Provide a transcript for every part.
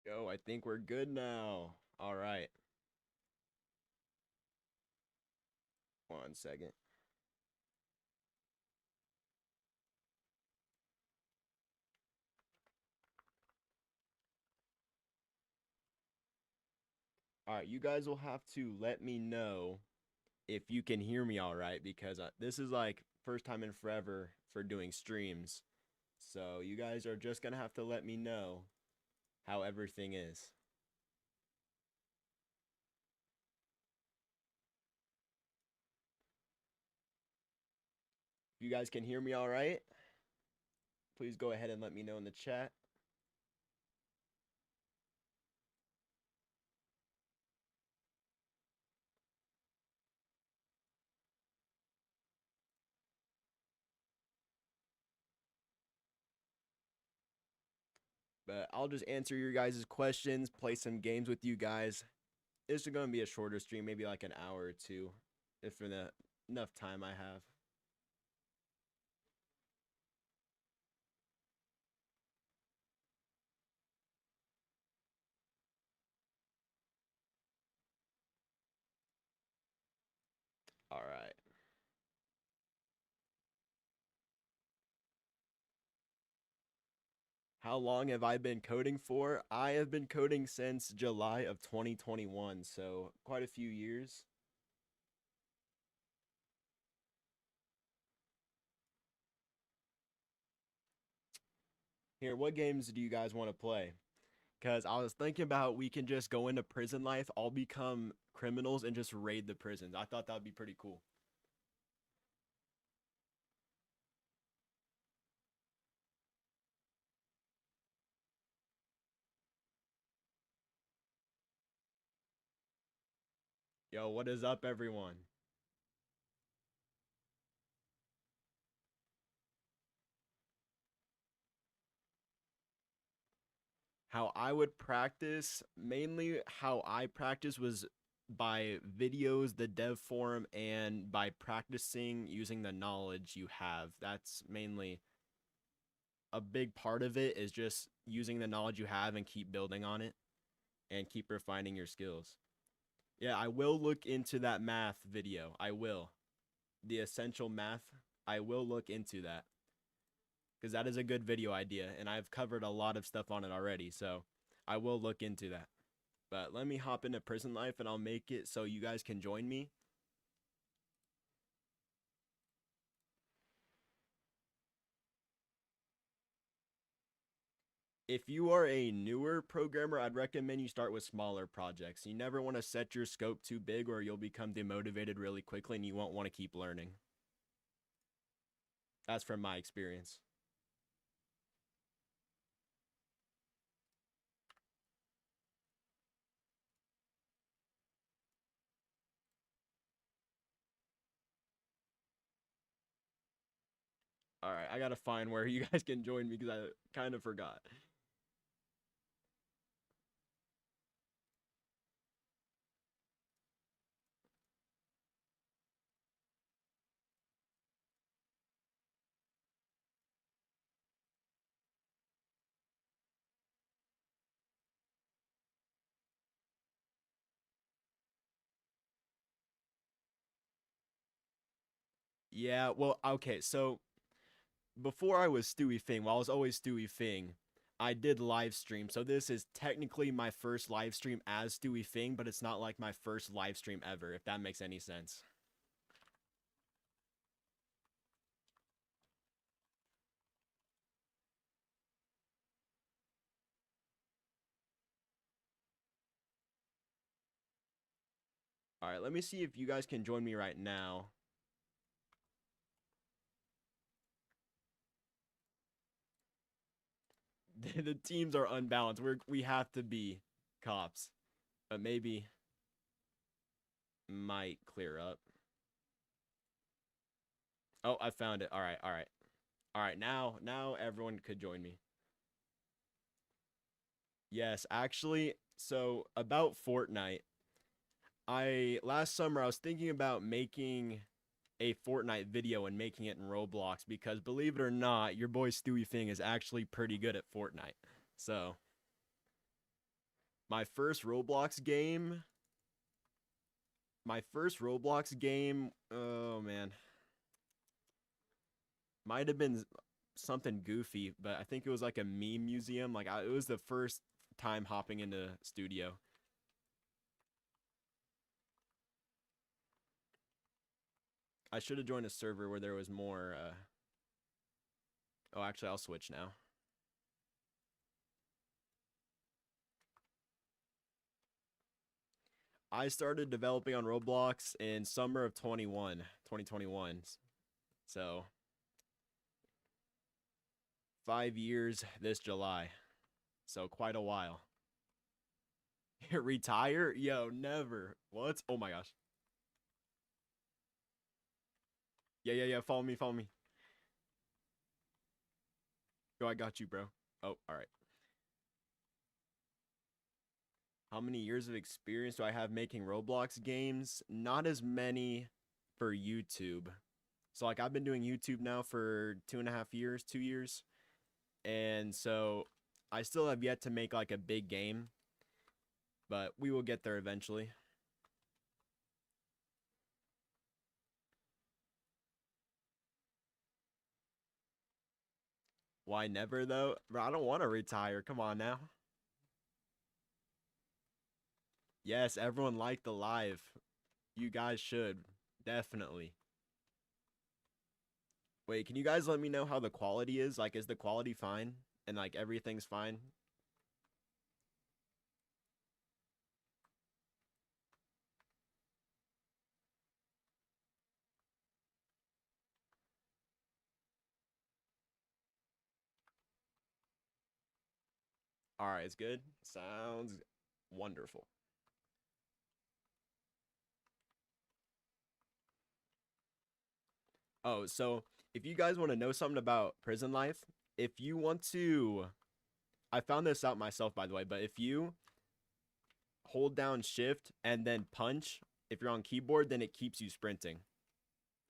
Yo, I think we're good now. All right. 1 second. All right, you guys will have to let me know if you can hear me all right because this is like first time in forever for doing streams. So you guys are just gonna have to let me know how everything is. If you guys can hear me all right, please go ahead and let me know in the chat. But I'll just answer your guys' questions, play some games with you guys. This is gonna be a shorter stream, maybe like an hour or two, if enough time I have. All right. How long have I been coding for? I have been coding since July of 2021, so quite a few years. Here, what games do you guys want to play? Because I was thinking about we can just go into prison life, all become criminals, and just raid the prisons. I thought that would be pretty cool. Yo, what is up, everyone? How I would practice, mainly how I practice was by videos, the dev forum, and by practicing using the knowledge you have. That's mainly a big part of it is just using the knowledge you have and keep building on it and keep refining your skills. Yeah, I will look into that math video. I will. The essential math, I will look into that because that is a good video idea and I've covered a lot of stuff on it already. So I will look into that. But let me hop into prison life and I'll make it so you guys can join me. If you are a newer programmer, I'd recommend you start with smaller projects. You never want to set your scope too big or you'll become demotivated really quickly and you won't want to keep learning. That's from my experience. All right, I got to find where you guys can join me because I kind of forgot. Yeah, well, okay, so before I was Stewiepfing, while I was always Stewiepfing, I did live stream. So this is technically my first live stream as Stewiepfing, but it's not like my first live stream ever, if that makes any sense. All right, let me see if you guys can join me right now. The teams are unbalanced. We have to be cops, but maybe might clear up. Oh, I found it. All right, all right, all right. Now everyone could join me. Yes, actually. So about Fortnite, I last summer I was thinking about making a Fortnite video and making it in Roblox because believe it or not, your boy Stewiepfing is actually pretty good at Fortnite. So My first Roblox game. My first Roblox game. Oh man, might have been something goofy, but I think it was like a meme museum. It was the first time hopping into studio. I should have joined a server where there was more. Oh, actually, I'll switch now. I started developing on Roblox in summer of 2021. So 5 years this July. So quite a while. Retire? Yo, never. What? Oh my gosh. Yeah. Follow me, follow me. Yo, I got you, bro. Oh, all right. How many years of experience do I have making Roblox games? Not as many for YouTube. So like I've been doing YouTube now for 2.5 years, 2 years. And so I still have yet to make like a big game, but we will get there eventually. Why never though? Bro, I don't want to retire. Come on now. Yes, everyone liked the live. You guys should. Definitely. Wait, can you guys let me know how the quality is? Like, is the quality fine? And like everything's fine? All right, it's good. Sounds wonderful. Oh, so if you guys want to know something about prison life, if you want to, I found this out myself, by the way, but if you hold down shift and then punch, if you're on keyboard, then it keeps you sprinting.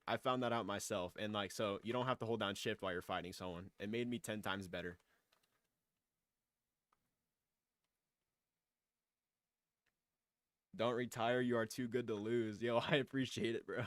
I found that out myself. And like, so you don't have to hold down shift while you're fighting someone. It made me 10 times better. Don't retire. You are too good to lose. Yo, I appreciate it, bro.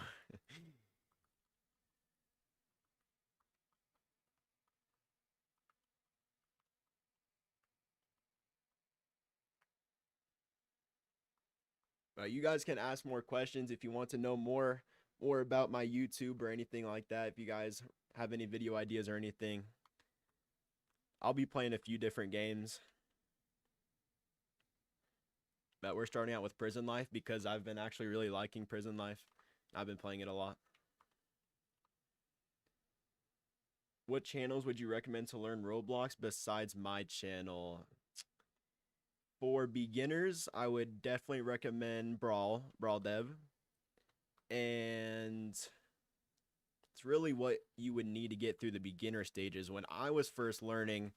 You guys can ask more questions if you want to know more about my YouTube or anything like that. If you guys have any video ideas or anything, I'll be playing a few different games. But we're starting out with Prison Life because I've been actually really liking Prison Life. I've been playing it a lot. What channels would you recommend to learn Roblox besides my channel? For beginners, I would definitely recommend Brawl Dev. And it's really what you would need to get through the beginner stages. When I was first learning,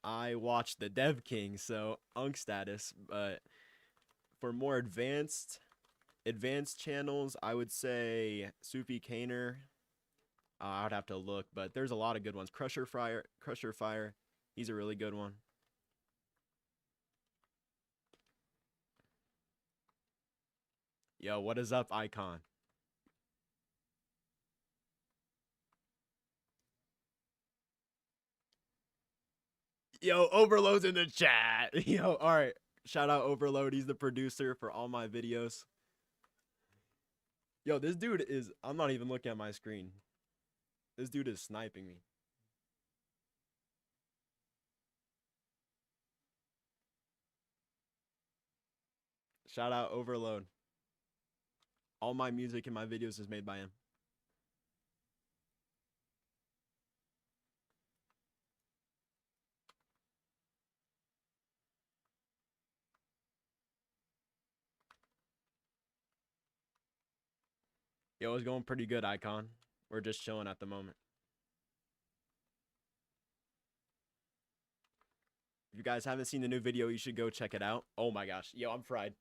I watched the Dev King, so Unk status. But for more advanced channels, I would say Sufi Kaner. I would have to look, but there's a lot of good ones. Crusher Fire, he's a really good one. Yo, what is up, Icon? Yo, Overload's in the chat. Yo, all right. Shout out Overload. He's the producer for all my videos. Yo, this dude is. I'm not even looking at my screen. This dude is sniping me. Shout out Overload. All my music and my videos is made by him. Yo, it's going pretty good, Icon. We're just chilling at the moment. If you guys haven't seen the new video, you should go check it out. Oh my gosh. Yo, I'm fried.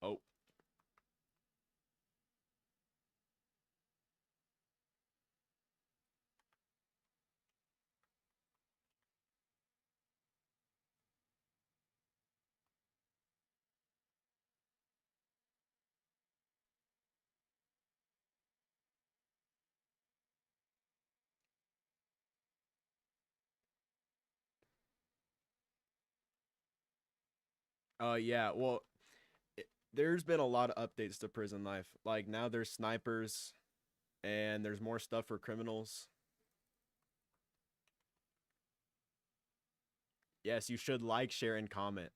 Oh. Yeah, well, there's been a lot of updates to prison life. Like now there's snipers and there's more stuff for criminals. Yes, you should like, share, and comment.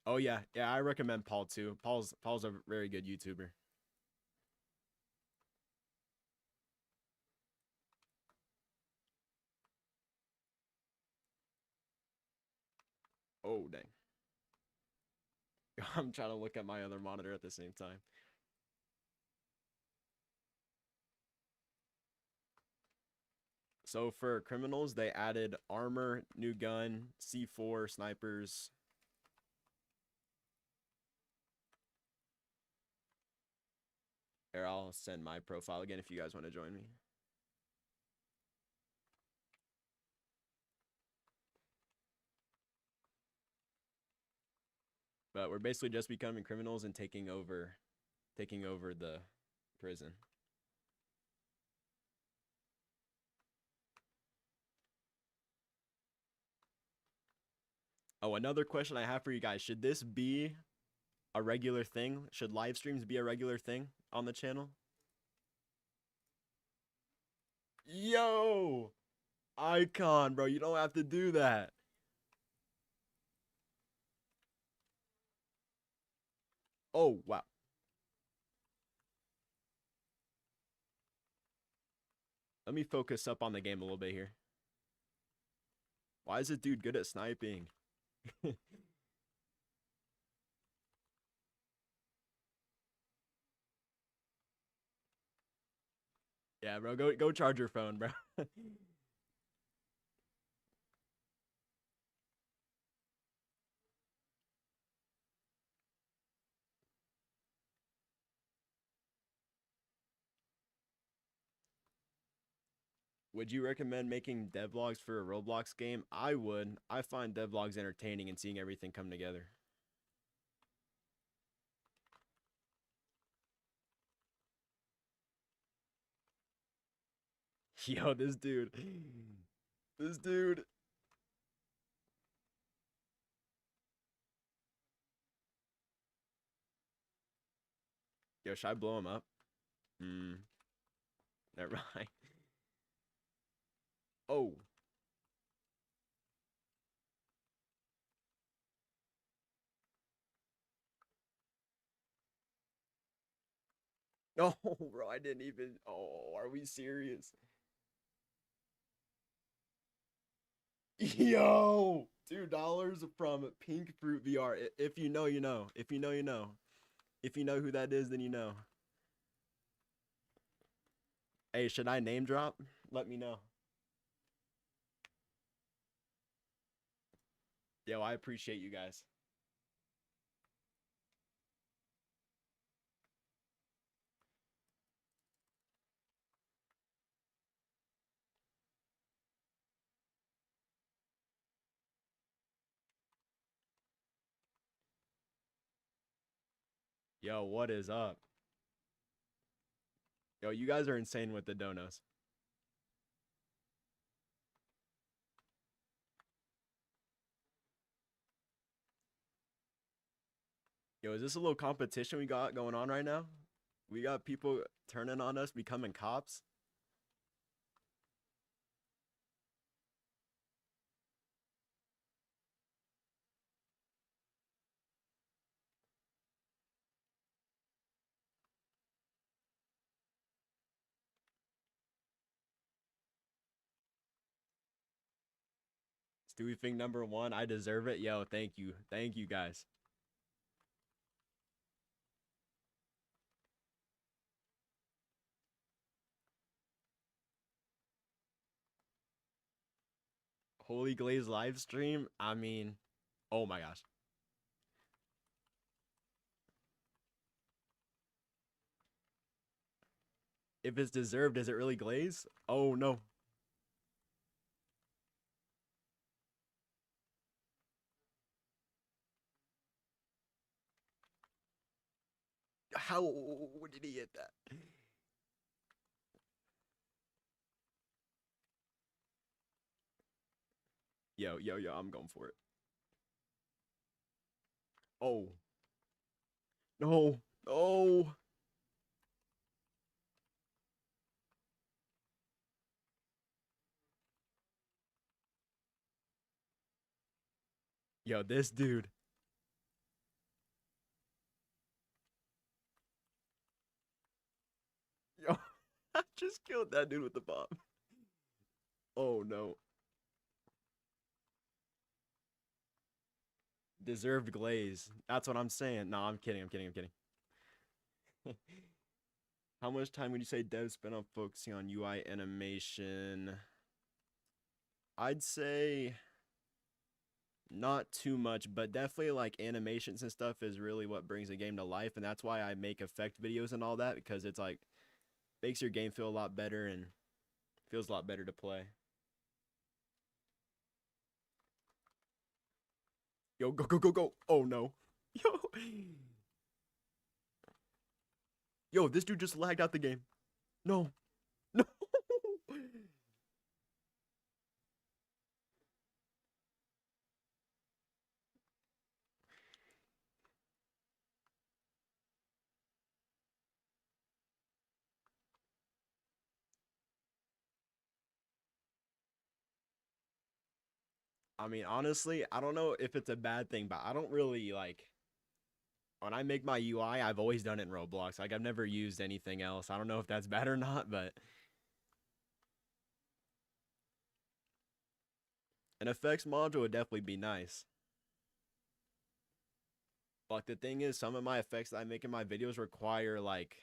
Oh yeah, yeah, I recommend Paul too. Paul's a very good YouTuber. Oh dang. I'm trying to look at my other monitor at the same time. So for criminals, they added armor, new gun, C4, snipers. Here, I'll send my profile again if you guys want to join me. But we're basically just becoming criminals and taking over the prison. Oh, another question I have for you guys. Should this be a regular thing? Should live streams be a regular thing on the channel? Yo, icon, bro. You don't have to do that. Oh, wow. Let me focus up on the game a little bit here. Why is this dude good at sniping? Yeah, bro. Go charge your phone, bro. Would you recommend making devlogs for a Roblox game? I would. I find devlogs entertaining and seeing everything come together. Yo, this dude. This dude. Yo, should I blow him up? Hmm. Never mind. Oh. No, bro, I didn't even. Oh, are we serious? Yo, $2 from Pink Fruit VR. If you know, you know. If you know, you know. If you know who that is, then you know. Hey, should I name drop? Let me know. Yo, I appreciate you guys. Yo, what is up? Yo, you guys are insane with the donos. Yo, is this a little competition we got going on right now? We got people turning on us, becoming cops. Stewiepfing #1. I deserve it. Yo, thank you. Thank you guys. Holy Glaze live stream. I mean, oh my gosh. If it's deserved, is it really Glaze? Oh no. How did he hit that? Yo, yo, yo, I'm going for it. Oh, no, no. Yo, this dude. Yo, I just killed that dude with the bomb. Oh no. Deserved glaze. That's what I'm saying. No, I'm kidding. I'm kidding. I'm kidding. How much time would you say devs spend on focusing on UI animation? I'd say not too much, but definitely like animations and stuff is really what brings a game to life, and that's why I make effect videos and all that because it's like makes your game feel a lot better and feels a lot better to play. Yo, go go go go! Oh no! Yo, yo, this dude just lagged out the game. No, no! I mean, honestly, I don't know if it's a bad thing, but I don't really like when I make my UI. I've always done it in Roblox. Like I've never used anything else. I don't know if that's bad or not, but an effects module would definitely be nice. Like the thing is, some of my effects that I make in my videos require like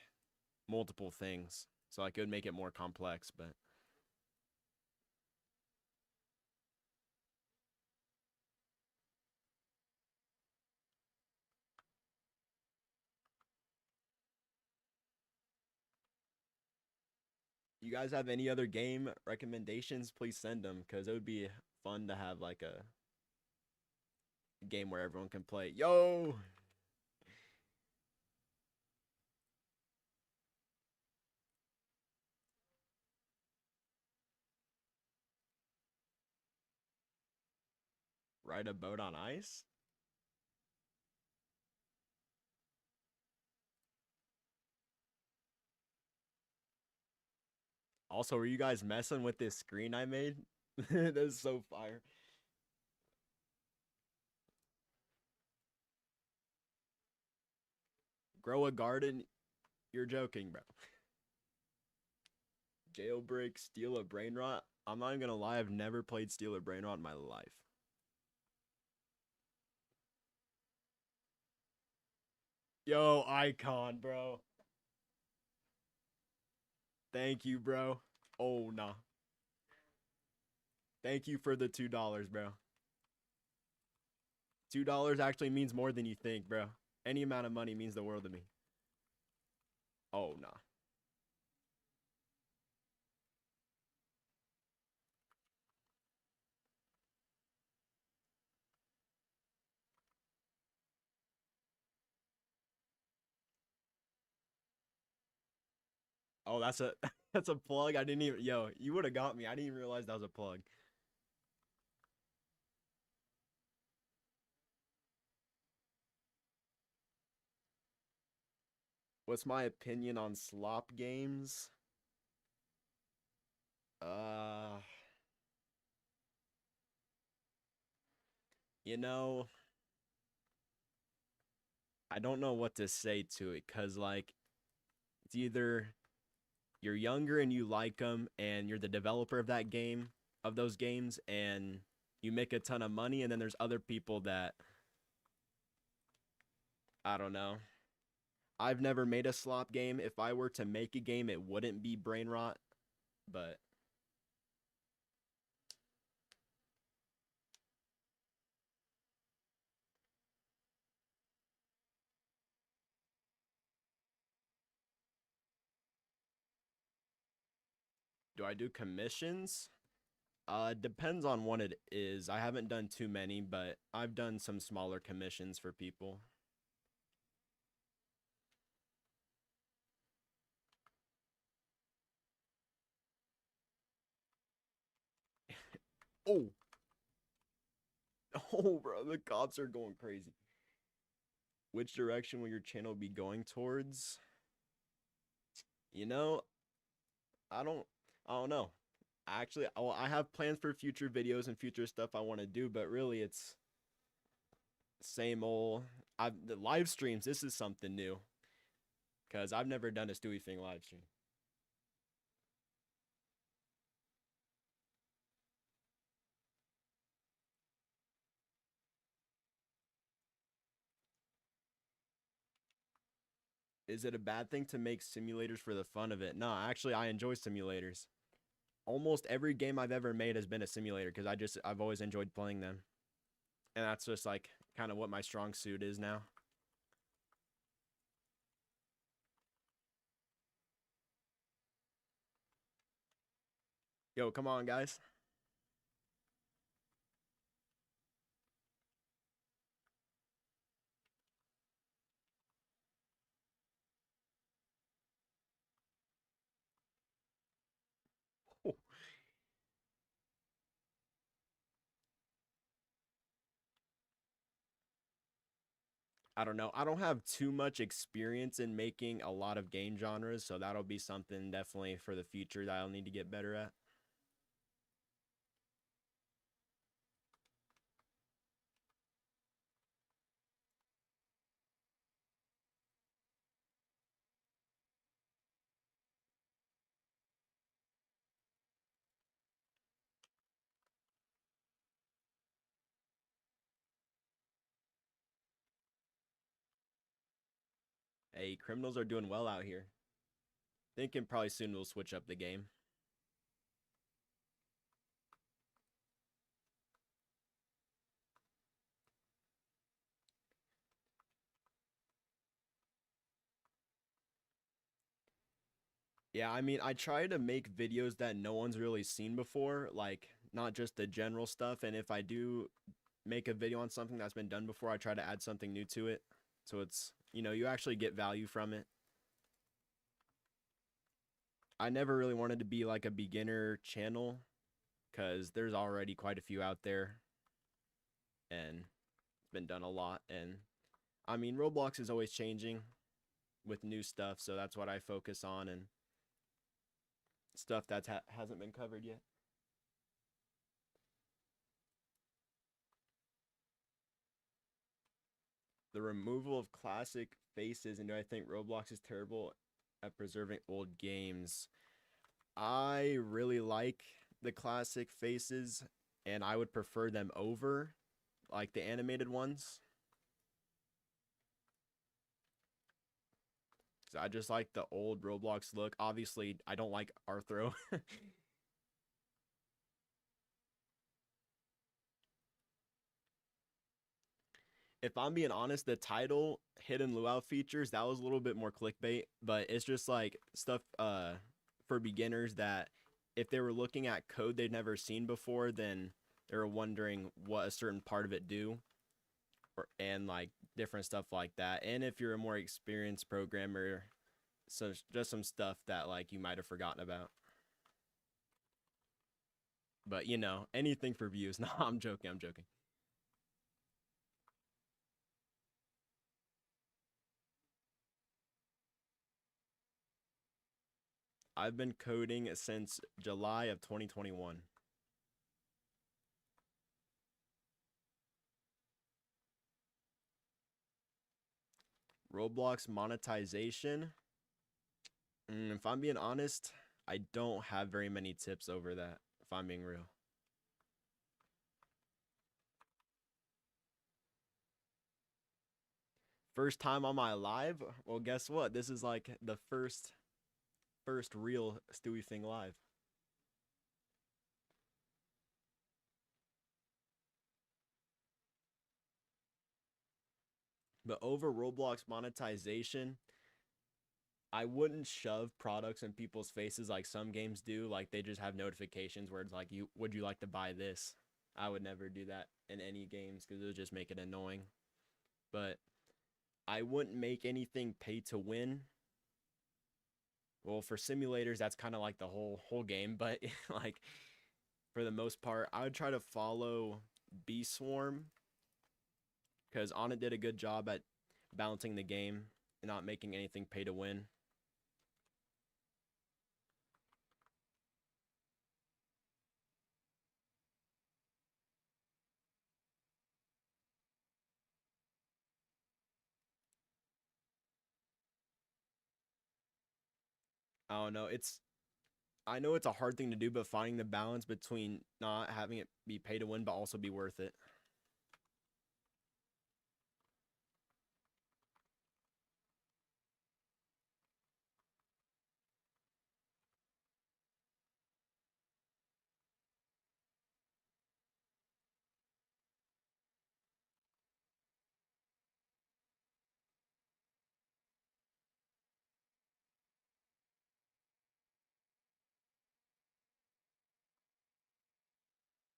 multiple things, so like it would make it more complex. But you guys have any other game recommendations? Please send them because it would be fun to have like a game where everyone can play. Yo, ride a boat on ice. Also, were you guys messing with this screen I made? That's so fire. Grow a garden? You're joking, bro. Jailbreak, steal a brain rot. I'm not even gonna lie, I've never played steal a brain rot in my life. Yo, icon, bro. Thank you, bro. Oh nah. Thank you for the $2, bro. $2 actually means more than you think, bro. Any amount of money means the world to me. Oh nah. Oh, that's a that's a plug. I didn't even yo, you would have got me. I didn't even realize that was a plug. What's my opinion on slop games? Uh, you know, I don't know what to say to it cuz like it's either you're younger and you like them and you're the developer of that game of those games and you make a ton of money and then there's other people that I don't know. I've never made a slop game. If I were to make a game, it wouldn't be brain rot, but do I do commissions? Depends on what it is. I haven't done too many, but I've done some smaller commissions for people. Oh, Oh, bro, the cops are going crazy. Which direction will your channel be going towards? You know, I don't I don't know. Actually, well, I have plans for future videos and future stuff I want to do, but really it's same old. The live streams, this is something new cuz I've never done a Stewiepfing live stream. Is it a bad thing to make simulators for the fun of it? No, actually I enjoy simulators. Almost every game I've ever made has been a simulator cuz I've always enjoyed playing them. And that's just like kind of what my strong suit is now. Yo, come on, guys. I don't know. I don't have too much experience in making a lot of game genres, so that'll be something definitely for the future that I'll need to get better at. Hey, criminals are doing well out here. Thinking probably soon we'll switch up the game. Yeah, I mean, I try to make videos that no one's really seen before, like not just the general stuff. And if I do make a video on something that's been done before, I try to add something new to it. So it's, you actually get value from it. I never really wanted to be like a beginner channel because there's already quite a few out there and it's been done a lot. And I mean, Roblox is always changing with new stuff, so that's what I focus on and stuff that hasn't been covered yet. The removal of classic faces, and do I think Roblox is terrible at preserving old games? I really like the classic faces, and I would prefer them over like the animated ones. So I just like the old Roblox look. Obviously, I don't like Arthro. If I'm being honest, the title hidden luau features that was a little bit more clickbait, but it's just like stuff for beginners that if they were looking at code they'd never seen before, then they were wondering what a certain part of it do, and like different stuff like that. And if you're a more experienced programmer, so just some stuff that like you might have forgotten about. But anything for views. No, I'm joking. I'm joking. I've been coding since July of 2021. Roblox monetization. If I'm being honest, I don't have very many tips over that, if I'm being real. First time on my live? Well, guess what? This is like the first real Stewie thing live. But over Roblox monetization, I wouldn't shove products in people's faces like some games do. Like they just have notifications where it's like, "You would you like to buy this?" I would never do that in any games because it would just make it annoying. But I wouldn't make anything pay to win. Well, for simulators, that's kind of like the whole game. But like for the most part, I would try to follow Bee Swarm, because Onnit did a good job at balancing the game and not making anything pay to win. I don't know. I know it's a hard thing to do, but finding the balance between not having it be pay to win but also be worth it.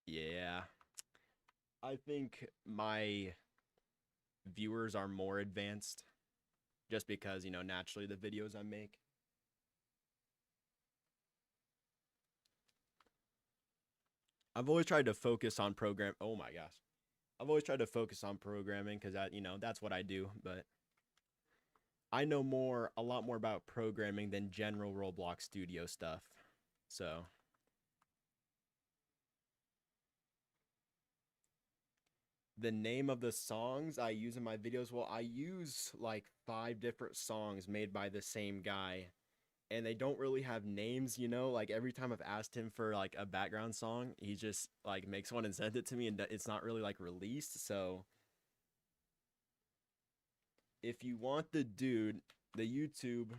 Yeah. I think my viewers are more advanced just because, naturally the videos I make. I've always tried to focus on program. Oh my gosh. I've always tried to focus on programming because that's what I do, but I know a lot more about programming than general Roblox studio stuff. So, the name of the songs I use in my videos, well, I use like 5 different songs made by the same guy, and they don't really have names, like every time I've asked him for like a background song, he just like makes one and sends it to me, and it's not really like released. So, if you want the YouTube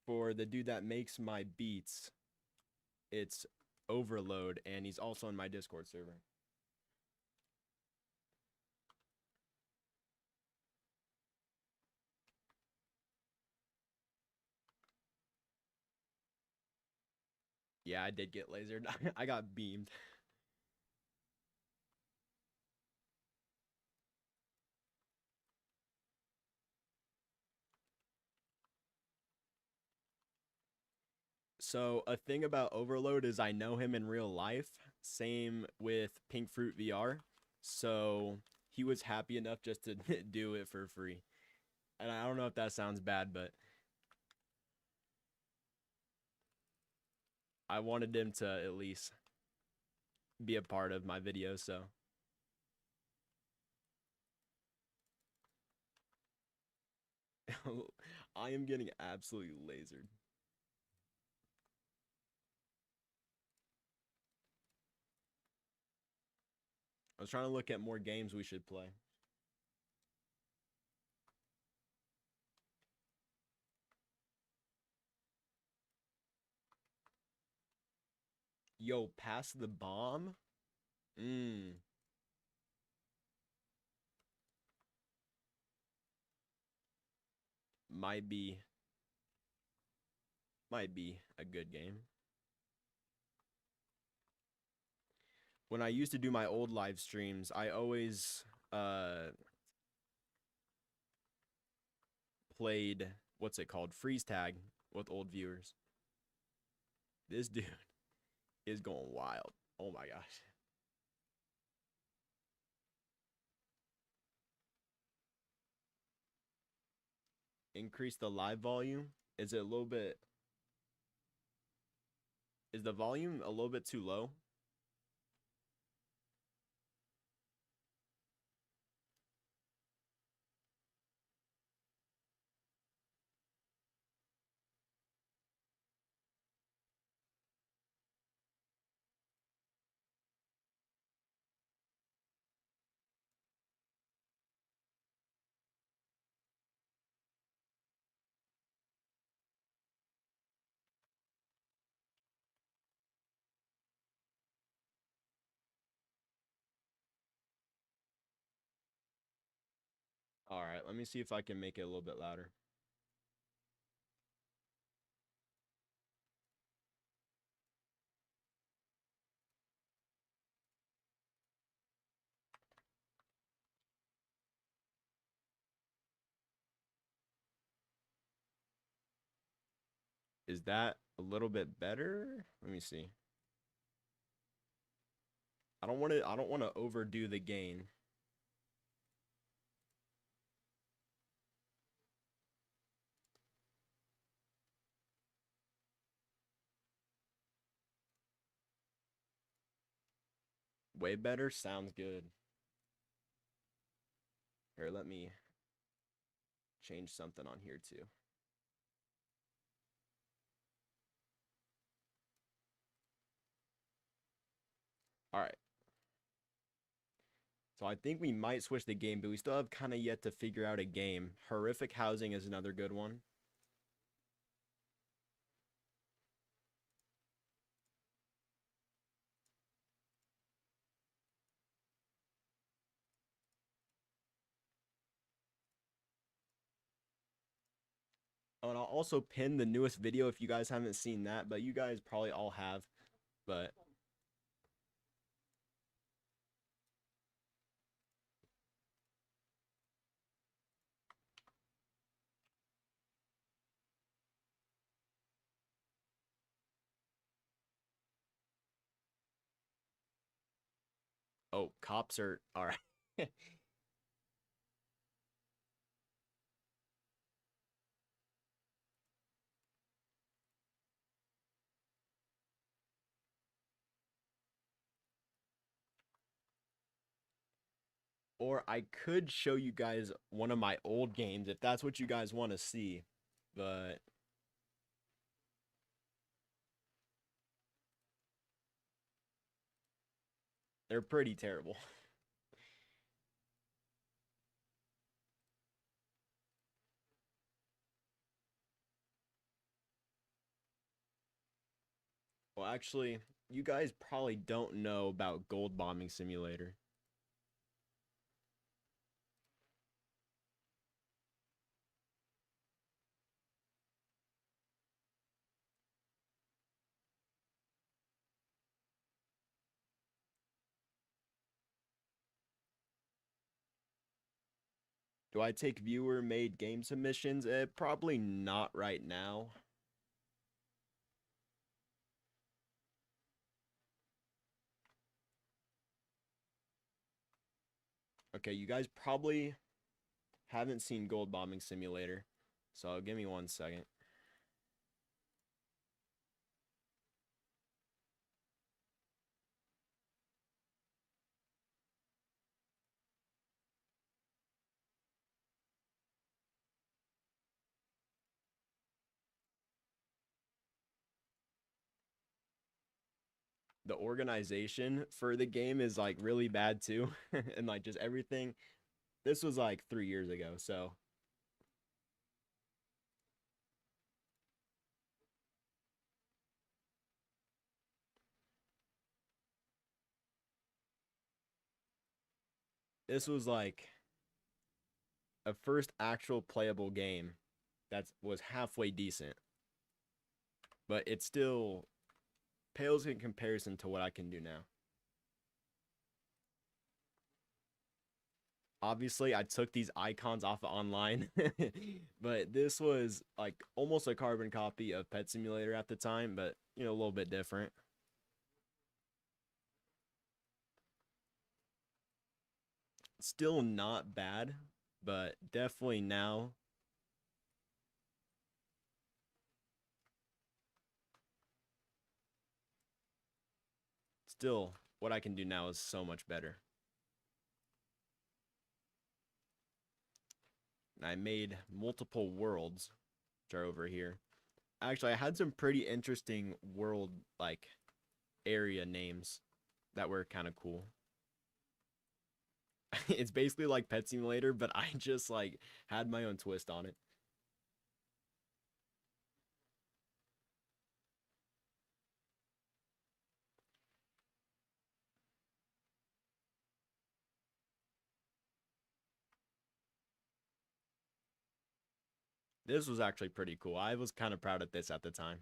for the dude that makes my beats, it's Overload, and he's also in my Discord server. Yeah, I did get lasered. I got beamed. So a thing about Overload is I know him in real life. Same with Pink Fruit VR. So he was happy enough just to do it for free. And I don't know if that sounds bad, but I wanted him to at least be a part of my video. So I am getting absolutely lasered. I was trying to look at more games we should play. Yo, pass the bomb? Mmm, might be might be a good game. When I used to do my old live streams, I always played what's it called? Freeze tag with old viewers. This dude is going wild. Oh my gosh. Increase the live volume. Is it a little bit is the volume a little bit too low? All right, let me see if I can make it a little bit louder. Is that a little bit better? Let me see. I don't want to overdo the gain. Way better sounds good. Here, let me change something on here too. All right. So I think we might switch the game, but we still have kind of yet to figure out a game. Horrific housing is another good one. Oh, and I'll also pin the newest video if you guys haven't seen that, but you guys probably all have. But oh, cops are all right. Or I could show you guys one of my old games if that's what you guys want to see. But they're pretty terrible. Well, actually, you guys probably don't know about Gold Bombing Simulator. Do I take viewer made game submissions? Probably not right now. Okay, you guys probably haven't seen Gold Bombing Simulator. So give me 1 second. The organization for the game is like really bad too. And like just everything. This was like 3 years ago. So this was like a first actual playable game that was halfway decent. But it still pales in comparison to what I can do now. Obviously, I took these icons off of online, but this was like almost a carbon copy of Pet Simulator at the time, but a little bit different. Still not bad, but definitely now. Still, what I can do now is so much better. And I made multiple worlds, which are over here. Actually, I had some pretty interesting world like area names that were kind of cool. It's basically like Pet Simulator, but I just like had my own twist on it. This was actually pretty cool. I was kind of proud of this at the time.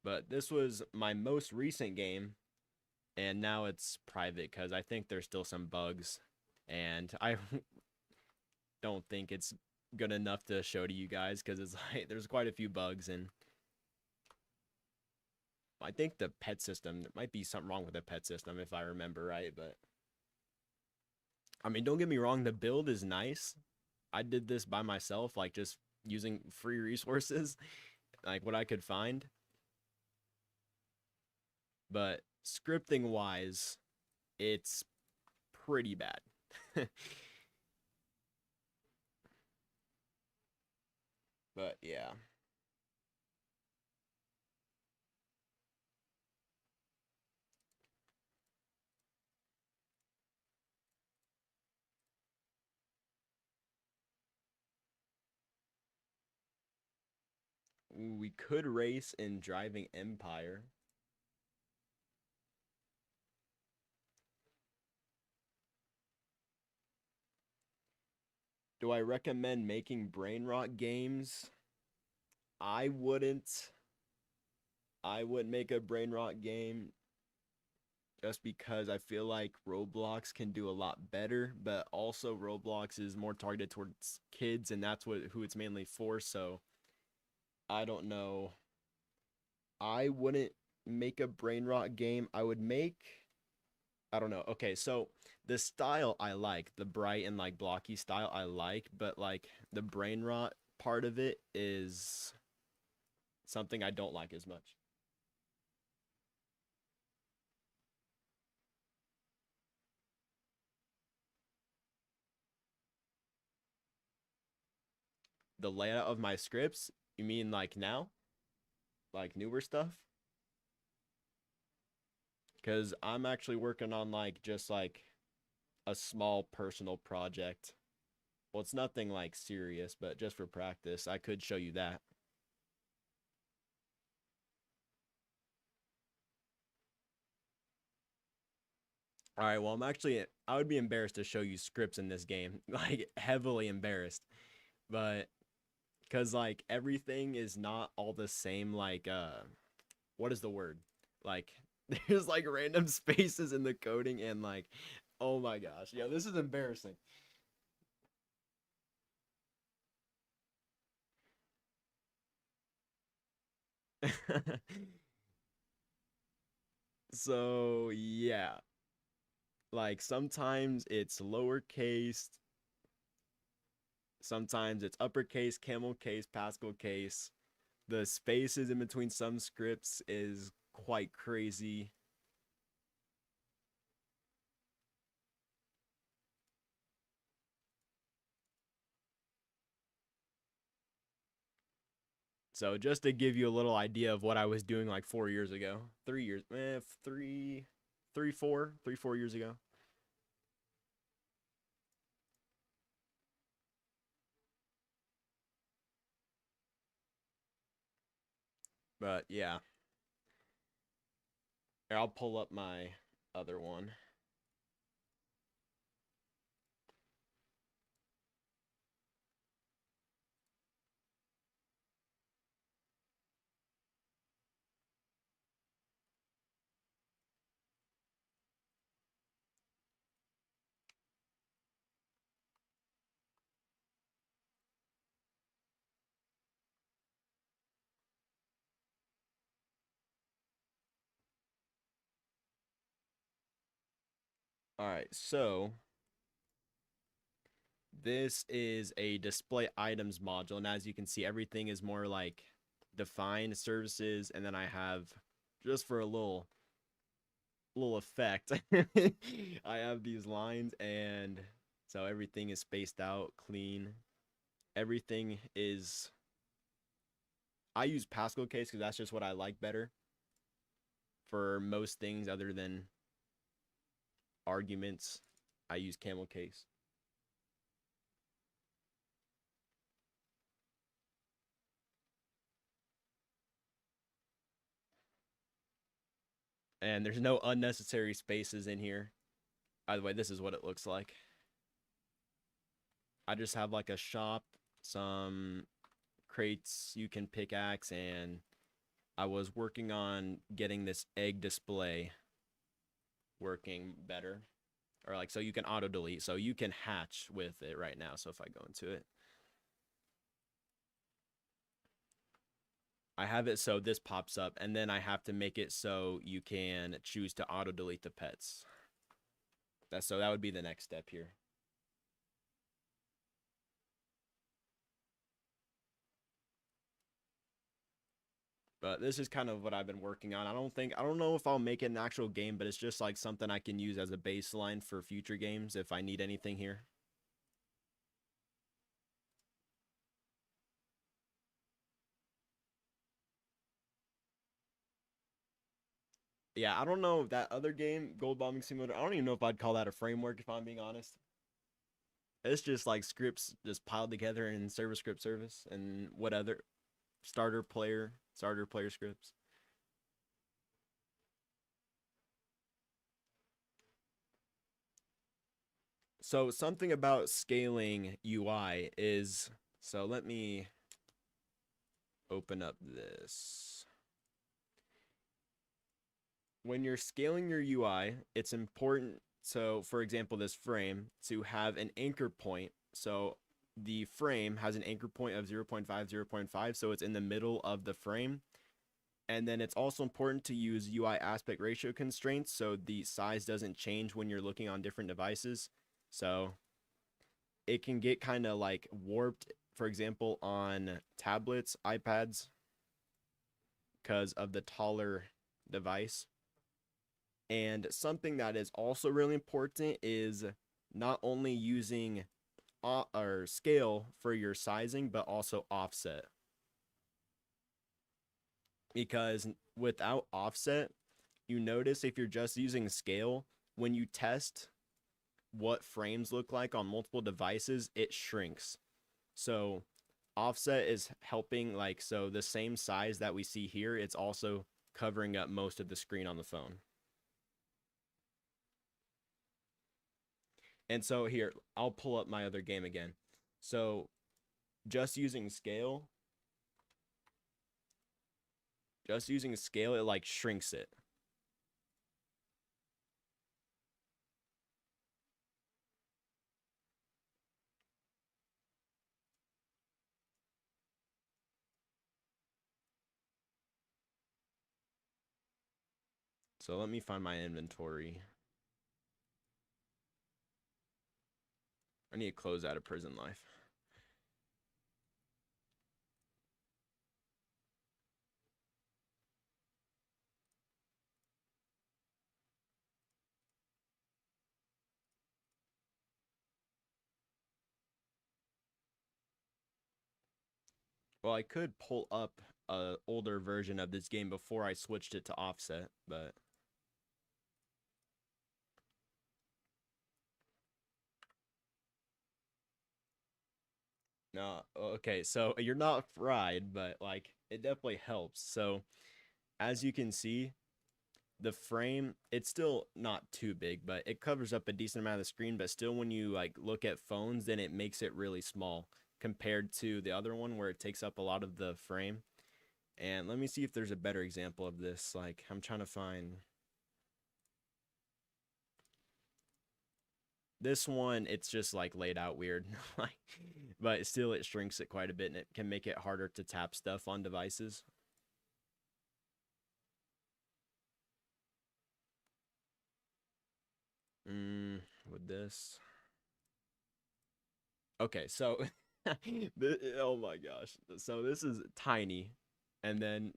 But this was my most recent game, and now it's private because I think there's still some bugs and I don't think it's good enough to show to you guys because it's like there's quite a few bugs, and I think the pet system, there might be something wrong with the pet system if I remember right, but I mean, don't get me wrong, the build is nice. I did this by myself, like just using free resources, like what I could find. But scripting wise, it's pretty bad. But yeah, we could race in Driving Empire. Do I recommend making brain rot games? I wouldn't. I wouldn't make a brain rot game just because I feel like Roblox can do a lot better, but also Roblox is more targeted towards kids and that's what who it's mainly for, so I don't know. I wouldn't make a brain rot game. I would make I don't know. Okay, so the style I like, the bright and like blocky style I like, but like the brain rot part of it is something I don't like as much. The layout of my scripts, you mean like now? Like newer stuff? Because I'm actually working on like just like a small personal project. Well, it's nothing like serious, but just for practice, I could show you that. All right, well, I would be embarrassed to show you scripts in this game, like heavily embarrassed. But because like everything is not all the same, like, what is the word? Like, there's like random spaces in the coding, and like, oh my gosh, yeah, this is embarrassing. So, yeah, like sometimes it's lowercase, sometimes it's uppercase, camel case, Pascal case. The spaces in between some scripts is quite crazy. So just to give you a little idea of what I was doing like 4 years ago, 3 years, three, 4 years ago. But yeah, here, I'll pull up my other one. All right, so this is a display items module, and as you can see, everything is more like defined services, and then I have just for a little effect, I have these lines, and so everything is spaced out, clean. Everything is I use Pascal case because that's just what I like better for most things other than arguments. I use camel case. And there's no unnecessary spaces in here. By the way, this is what it looks like. I just have like a shop, some crates you can pickaxe, and I was working on getting this egg display working better. or like so you can auto delete. So you can hatch with it right now. So if I go into it, I have it so this pops up, and then I have to make it so you can choose to auto delete the pets. So that would be the next step here. But this is kind of what I've been working on. I don't know if I'll make it an actual game, but it's just like something I can use as a baseline for future games if I need anything here. Yeah, I don't know that other game, Gold Bombing Simulator. I don't even know if I'd call that a framework if I'm being honest. It's just like scripts just piled together in service script service and what other starter player scripts. So something about scaling UI is, so let me open up this. When you're scaling your UI, it's important, so for example, this frame, to have an anchor point. So the frame has an anchor point of 0 0.5, 0 0.5, so it's in the middle of the frame. And then it's also important to use UI aspect ratio constraints so the size doesn't change when you're looking on different devices. So it can get kind of like warped, for example, on tablets, iPads, because of the taller device. And something that is also really important is not only using or scale for your sizing, but also offset. Because without offset, you notice if you're just using scale, when you test what frames look like on multiple devices, it shrinks. So offset is helping, like, so the same size that we see here, it's also covering up most of the screen on the phone. And so here, I'll pull up my other game again. So just using scale, it like shrinks it. So let me find my inventory. I need to close out of prison life. Well, I could pull up a older version of this game before I switched it to offset, but no, okay, so you're not fried, but like it definitely helps. So as you can see, the frame, it's still not too big, but it covers up a decent amount of the screen, but still when you like look at phones, then it makes it really small compared to the other one where it takes up a lot of the frame. And let me see if there's a better example of this. Like I'm trying to find this one, it's just like laid out weird. Like, but still it shrinks it quite a bit and it can make it harder to tap stuff on devices. With this. Okay, so oh my gosh. So this is tiny and then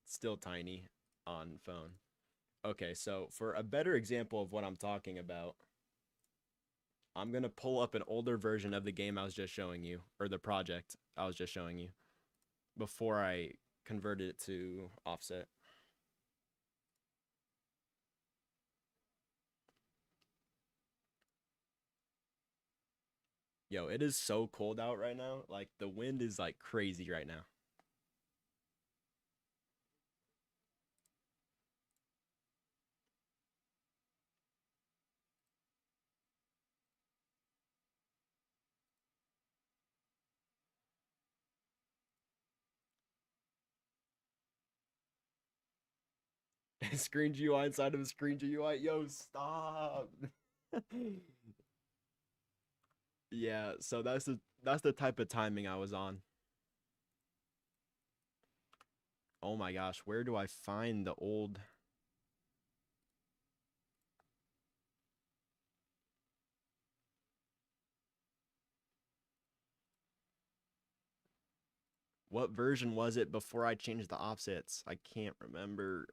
still tiny on phone. Okay, so for a better example of what I'm talking about, I'm going to pull up an older version of the game I was just showing you, or the project I was just showing you, before I converted it to offset. Yo, it is so cold out right now. Like the wind is like crazy right now. Screen GUI inside of a screen GUI. Yo, stop. Yeah, so that's the type of timing I was on. Oh my gosh, where do I find the old? What version was it before I changed the offsets? I can't remember.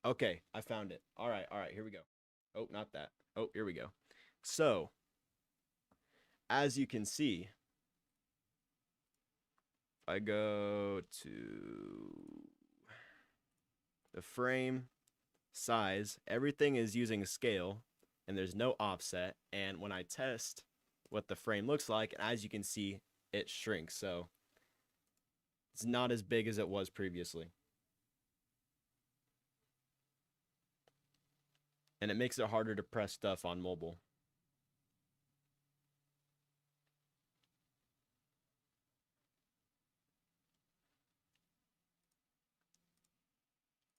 Okay, I found it. All right, here we go. Oh, not that. Oh, here we go. So, as you can see, if I go to the frame size, everything is using scale and there's no offset. And when I test what the frame looks like, as you can see, it shrinks. So it's not as big as it was previously. And it makes it harder to press stuff on mobile.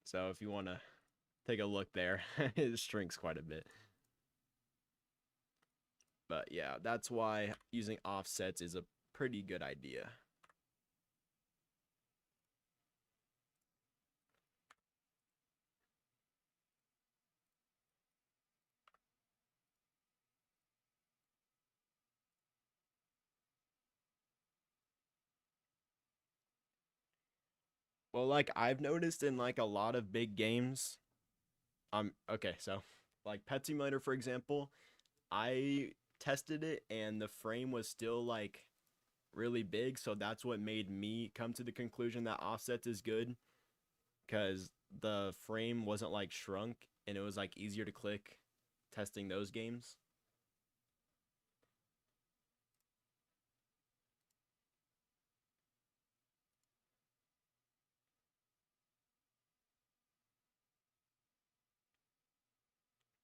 So if you want to take a look there, it shrinks quite a bit. But yeah, that's why using offsets is a pretty good idea. Well, like I've noticed in like a lot of big games, okay, so like Pet Simulator for example, I tested it and the frame was still like really big, so that's what made me come to the conclusion that offsets is good because the frame wasn't like shrunk and it was like easier to click testing those games.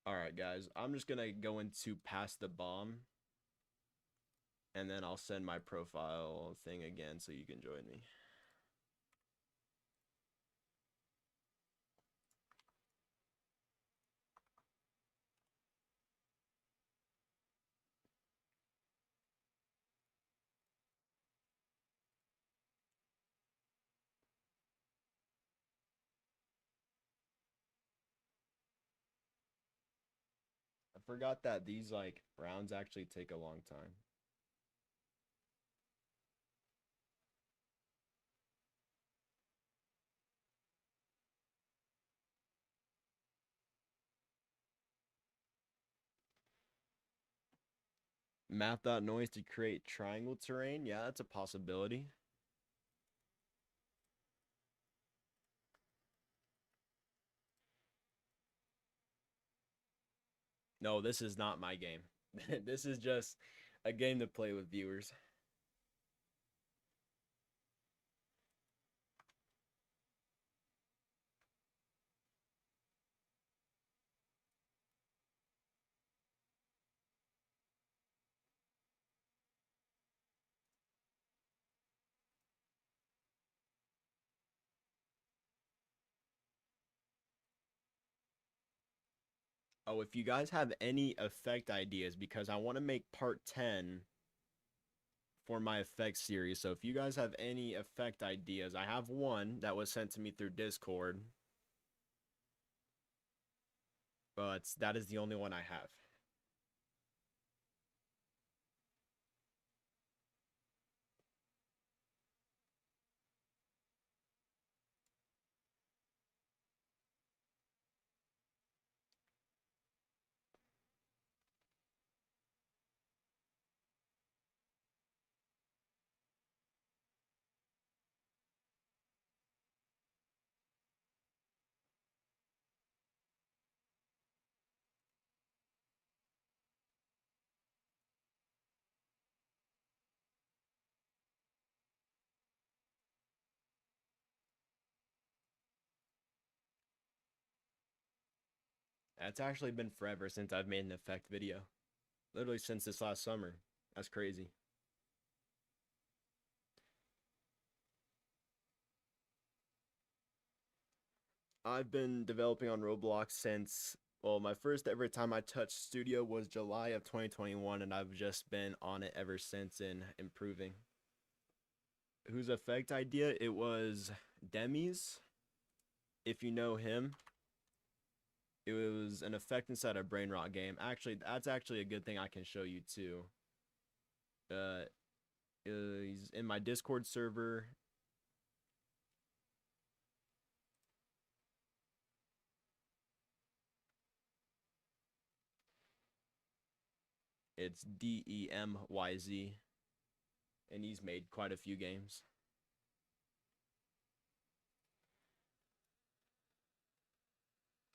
All right, guys, I'm just gonna go into pass the bomb and then I'll send my profile thing again so you can join me. I forgot that these like rounds actually take a long time. Map.noise to create triangle terrain. Yeah, that's a possibility. No, this is not my game. This is just a game to play with viewers. Oh, if you guys have any effect ideas, because I want to make part 10 for my effect series. So if you guys have any effect ideas, I have one that was sent to me through Discord, but that is the only one I have. That's actually been forever since I've made an effect video. Literally since this last summer. That's crazy. I've been developing on Roblox since, well, my first ever time I touched Studio was July of 2021, and I've just been on it ever since and improving. Whose effect idea? It was Demi's, if you know him. It was an effect inside a brain rot game. Actually, that's actually a good thing I can show you too. Uh, he's in my Discord server. It's DEMYZ, and he's made quite a few games.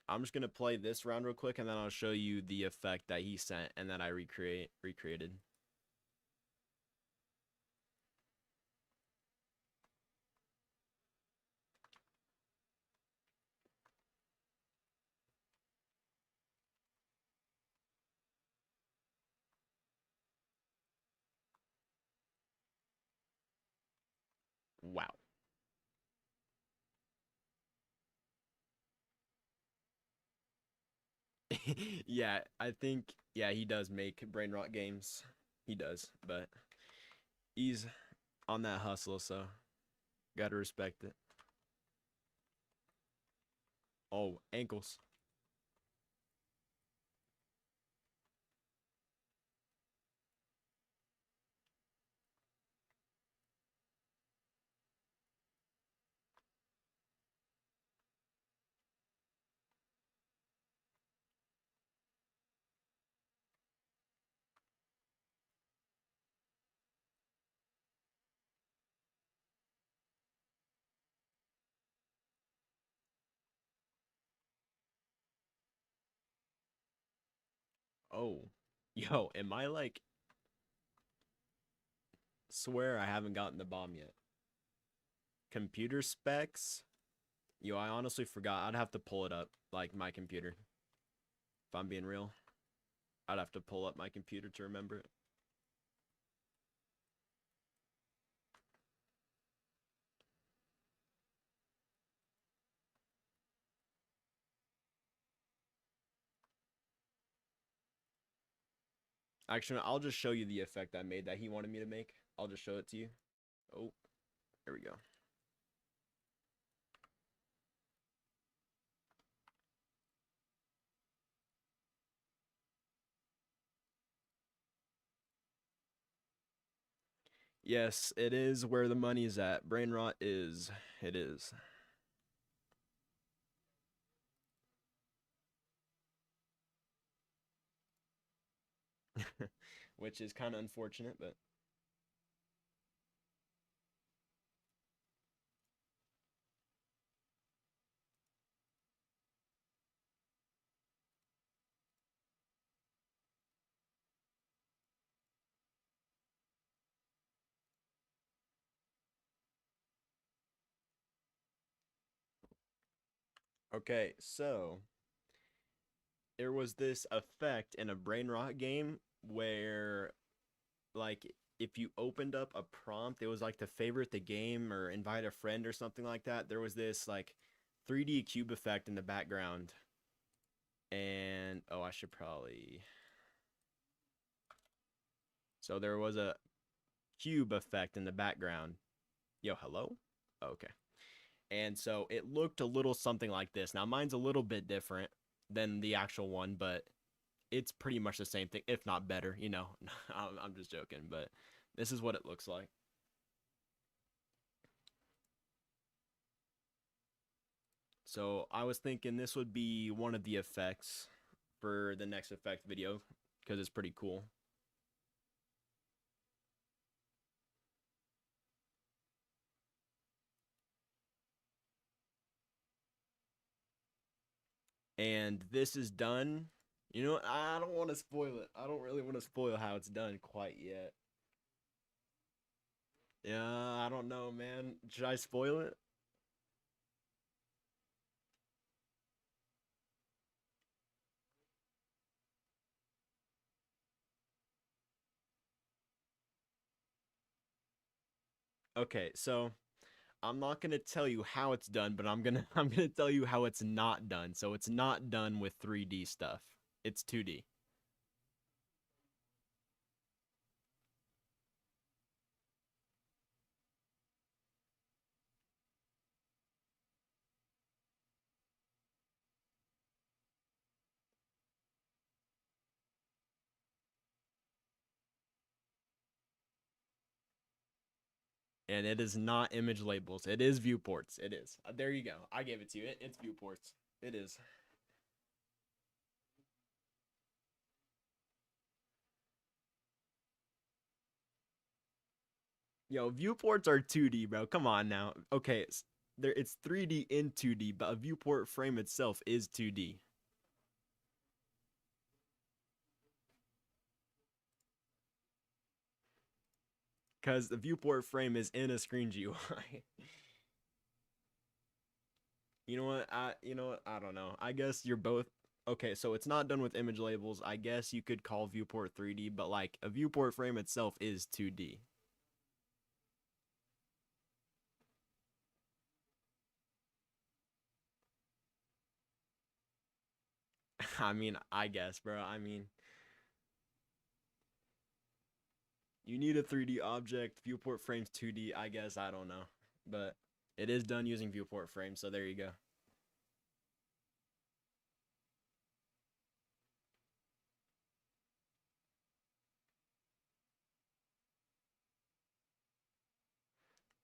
I'm just gonna play this round real quick, and then I'll show you the effect that he sent and that I recreated. Wow. Yeah, I think yeah he does make brain rot games. He does, but he's on that hustle, so gotta respect it. Oh, ankles. Oh, yo, am I like swear I haven't gotten the bomb yet. Computer specs? Yo, I honestly forgot. I'd have to pull it up, like my computer. If I'm being real, I'd have to pull up my computer to remember it. Actually, I'll just show you the effect I made that he wanted me to make. I'll just show it to you. Oh, there we go. Yes, it is where the money is at. Brain rot is. It is. Which is kind of unfortunate, but okay. So there was this effect in a brain rot game where, like, if you opened up a prompt, it was like to favorite the game or invite a friend or something like that. There was this like 3D cube effect in the background, and oh, I should probably. So there was a cube effect in the background. Yo, hello? Okay. And so it looked a little something like this. Now mine's a little bit different than the actual one, but it's pretty much the same thing, if not better, you know. I'm just joking, but this is what it looks like. So I was thinking this would be one of the effects for the next effect video because it's pretty cool. And this is done. You know what? I don't want to spoil it. I don't really want to spoil how it's done quite yet. Yeah, I don't know, man. Should I spoil it? Okay, so I'm not gonna tell you how it's done, but I'm gonna tell you how it's not done. So it's not done with 3D stuff. It's 2D. And it is not image labels. It is viewports. It is. There you go. I gave it to you. It's viewports. It is. Yo, viewports are 2D, bro. Come on now. Okay, it's 3D in 2D, but a viewport frame itself is 2D. Because the viewport frame is in a screen GUI. You know what? I don't know. I guess you're both okay. So it's not done with image labels. I guess you could call viewport 3D, but like a viewport frame itself is 2D. I mean, I guess, bro. I mean, you need a 3D object. Viewport frame's 2D. I guess I don't know, but it is done using viewport frame. So there you go.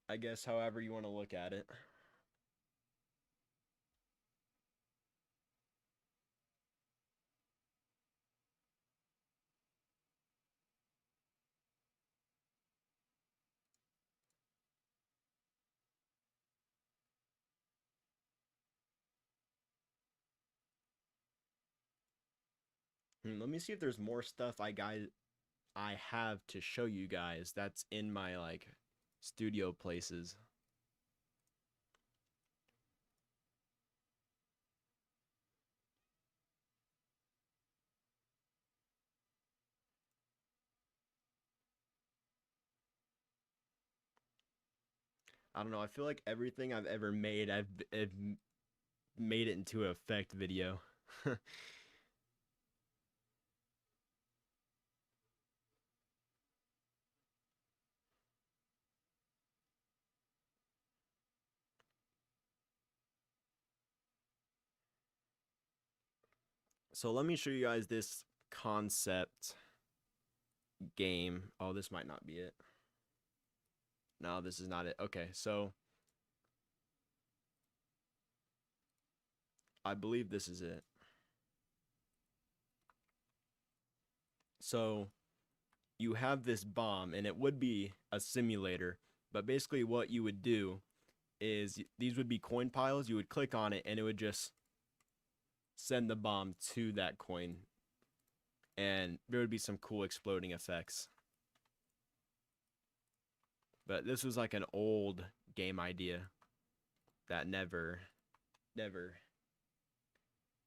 I guess however you want to look at it. Let me see if there's more stuff I have to show you guys that's in my like studio places. I don't know. I feel like everything I've ever made, I've made it into an effect video. So let me show you guys this concept game. Oh, this might not be it. No, this is not it. Okay, so I believe this is it. So you have this bomb, and it would be a simulator, but basically what you would do is these would be coin piles. You would click on it, and it would just send the bomb to that coin, and there would be some cool exploding effects. But this was like an old game idea that never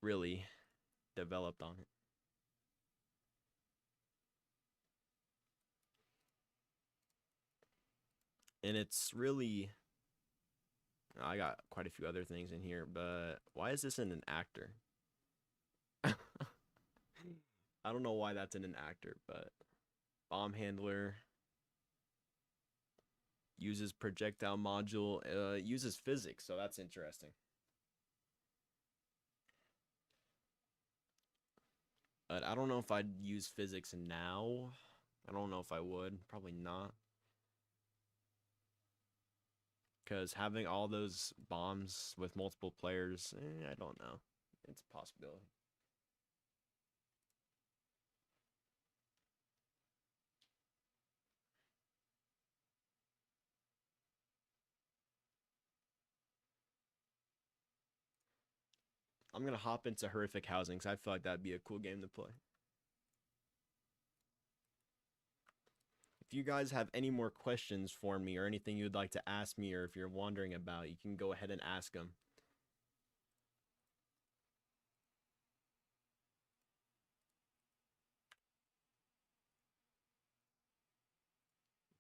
really developed on it. And it's really, I got quite a few other things in here, but why is this in an actor? I don't know why that's in an actor, but bomb handler uses projectile module, uses physics, so that's interesting. But I don't know if I'd use physics now. I don't know if I would. Probably not. Because having all those bombs with multiple players, I don't know. It's a possibility. I'm gonna hop into horrific housing because I feel like that'd be a cool game to play. If you guys have any more questions for me or anything you'd like to ask me, or if you're wondering about, you can go ahead and ask them.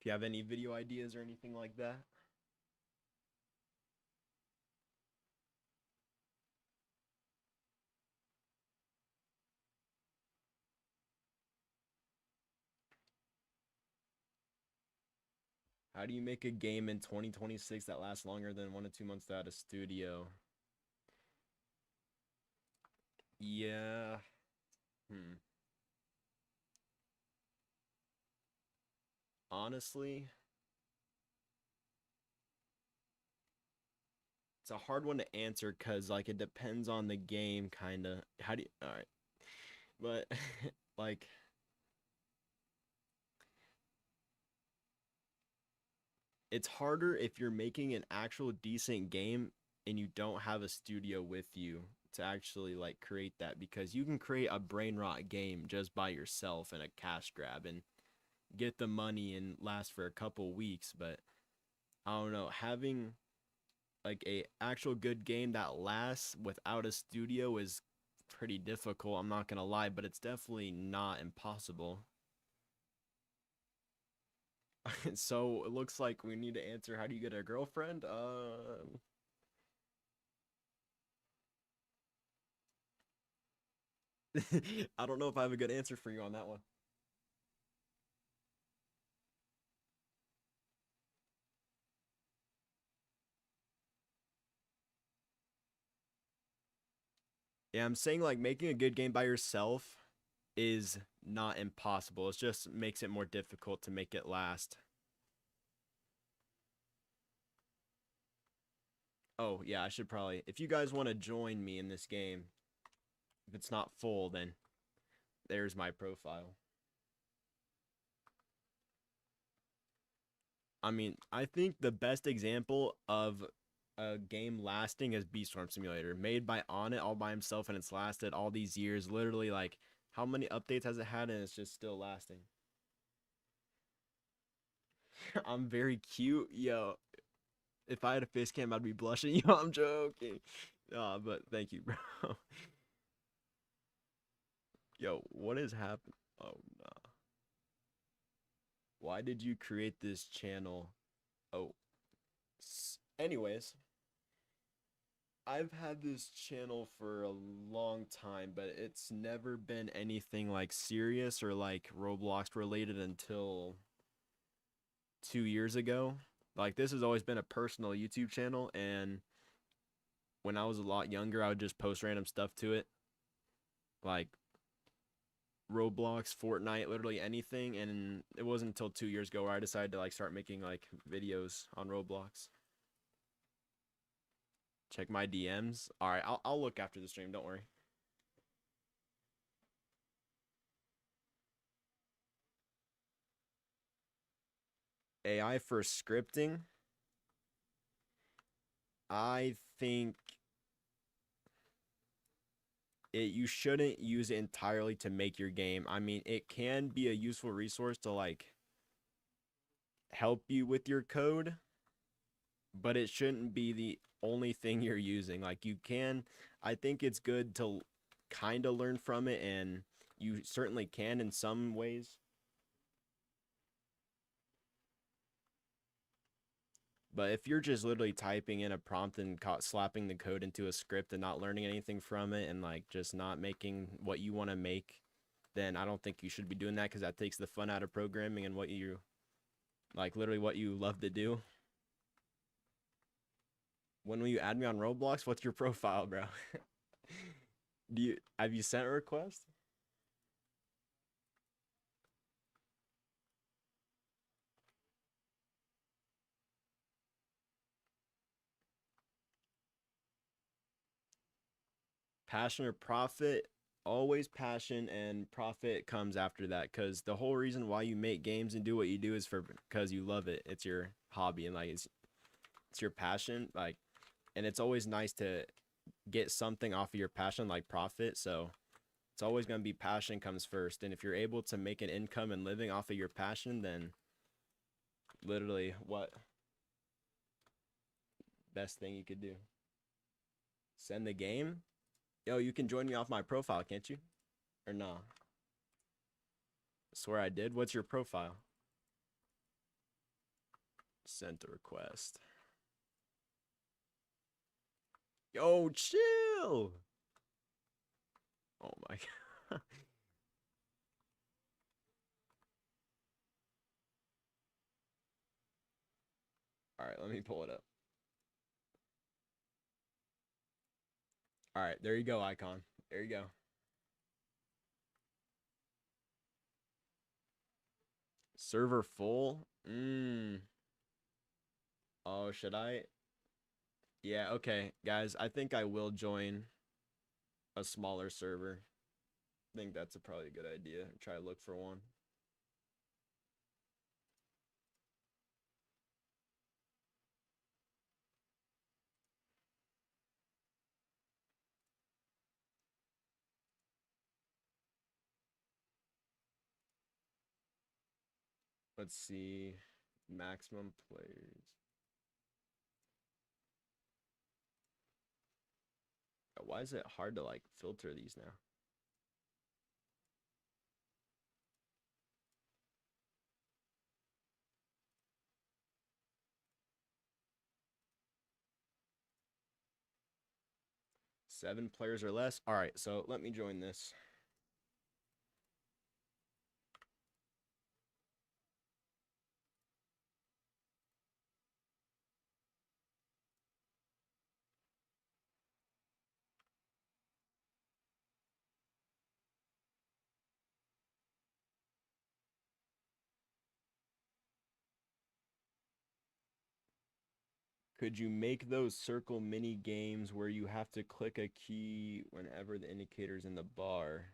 If you have any video ideas or anything like that. How do you make a game in 2026 that lasts longer than 1 to 2 months without a studio? Yeah. Hmm. Honestly, it's a hard one to answer because like it depends on the game, kind of. How do you? All right, but like it's harder if you're making an actual decent game and you don't have a studio with you to actually like create that because you can create a brain rot game just by yourself and a cash grab and get the money and last for a couple weeks, but I don't know, having like a actual good game that lasts without a studio is pretty difficult. I'm not gonna lie, but it's definitely not impossible. So it looks like we need to answer how do you get a girlfriend? I don't know if I have a good answer for you on that one. Yeah, I'm saying like making a good game by yourself is not impossible. It just makes it more difficult to make it last. Oh, yeah, I should probably. If you guys want to join me in this game, if it's not full, then there's my profile. I mean, I think the best example of a game lasting is Beastorm Simulator, made by On It all by himself, and it's lasted all these years. Literally, like, how many updates has it had, and it's just still lasting. I'm very cute, yo. If I had a face cam, I'd be blushing. Yo, I'm joking. But thank you, bro. Yo, what is happening? Oh, no. Why did you create this channel? Oh, anyways, I've had this channel for a long time, but it's never been anything like serious or like Roblox related until 2 years ago. Like, this has always been a personal YouTube channel, and when I was a lot younger, I would just post random stuff to it, like Roblox, Fortnite, literally anything. And it wasn't until 2 years ago where I decided to like start making like videos on Roblox. Check my DMs. All right, I'll look after the stream. Don't worry. AI for scripting. I think you shouldn't use it entirely to make your game. I mean, it can be a useful resource to like help you with your code, but it shouldn't be the only thing you're using. Like, you can, I think it's good to kind of learn from it, and you certainly can in some ways. But if you're just literally typing in a prompt and slapping the code into a script and not learning anything from it and like just not making what you want to make, then I don't think you should be doing that because that takes the fun out of programming and what you like, literally what you love to do. When will you add me on Roblox? What's your profile, bro? Do you have you sent a request? Passion or profit? Always passion, and profit comes after that, because the whole reason why you make games and do what you do is for because you love it. It's your hobby, and like it's your passion, like, and it's always nice to get something off of your passion like profit. So it's always going to be passion comes first, and if you're able to make an income and living off of your passion, then literally what best thing you could do. Send the game. Yo, you can join me off my profile, can't you? Or nah? Swear I did. What's your profile? Sent a request. Yo, chill. Oh my god. All right, let me pull it up. All right, there you go, icon. There you go. Server full? Oh, should I? Yeah, okay. Guys, I think I will join a smaller server. I think that's probably a good idea. Try to look for one. Let's see. Maximum players. Why is it hard to like filter these now? Seven players or less. All right, so let me join this. Could you make those circle mini games where you have to click a key whenever the indicator's in the bar?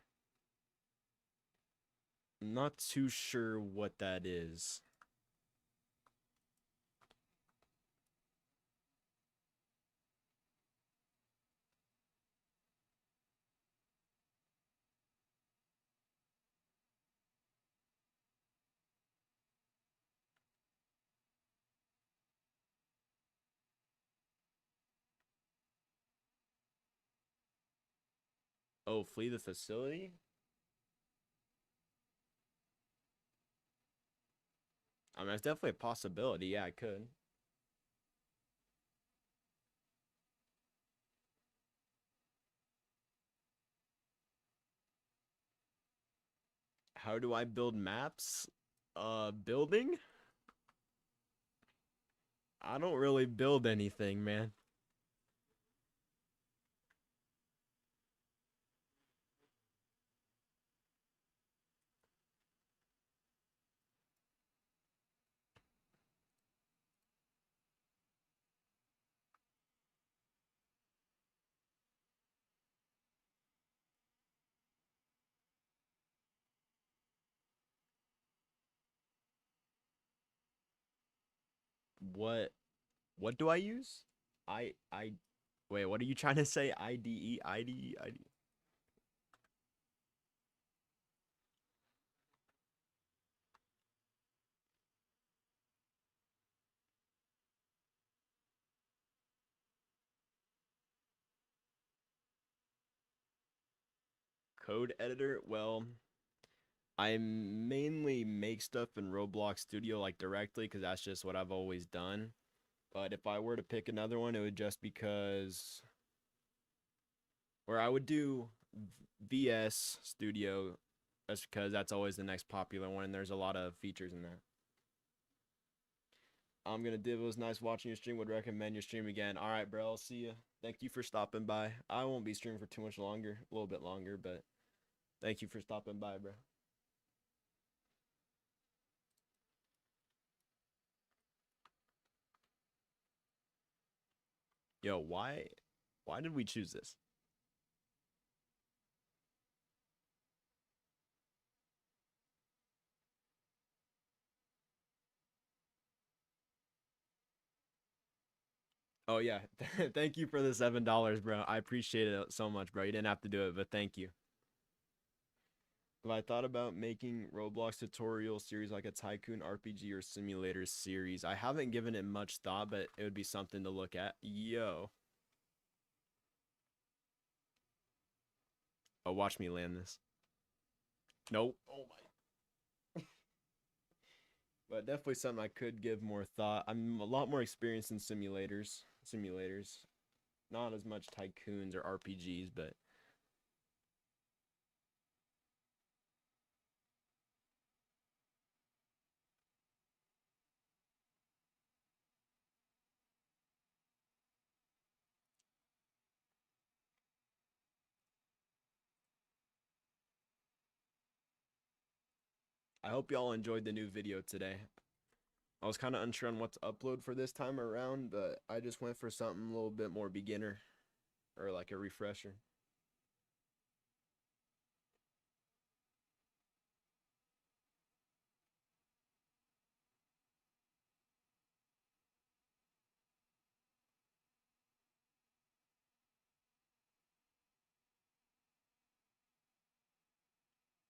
I'm not too sure what that is. Oh, flee the facility? I mean, it's definitely a possibility. Yeah, I could. How do I build maps? Building? I don't really build anything, man. What what do I use? I wait, what are you trying to say? IDE IDE IDE code editor? Well, I mainly make stuff in Roblox Studio like directly because that's just what I've always done. But if I were to pick another one, it would just because or I would do VS Studio just because that's always the next popular one and there's a lot of features in that. I'm gonna div. It was nice watching your stream. Would recommend your stream again. All right, bro. I'll see you. Thank you for stopping by. I won't be streaming for too much longer, a little bit longer, but thank you for stopping by, bro. Yo, why did we choose this? Oh yeah, thank you for the $7, bro. I appreciate it so much, bro. You didn't have to do it, but thank you. Have I thought about making Roblox tutorial series like a Tycoon RPG or simulator series? I haven't given it much thought, but it would be something to look at. Yo. Oh, watch me land this. Nope. Oh my. But definitely something I could give more thought. I'm a lot more experienced in simulators. Not as much tycoons or RPGs, but I hope y'all enjoyed the new video today. I was kind of unsure on what to upload for this time around, but I just went for something a little bit more beginner or like a refresher.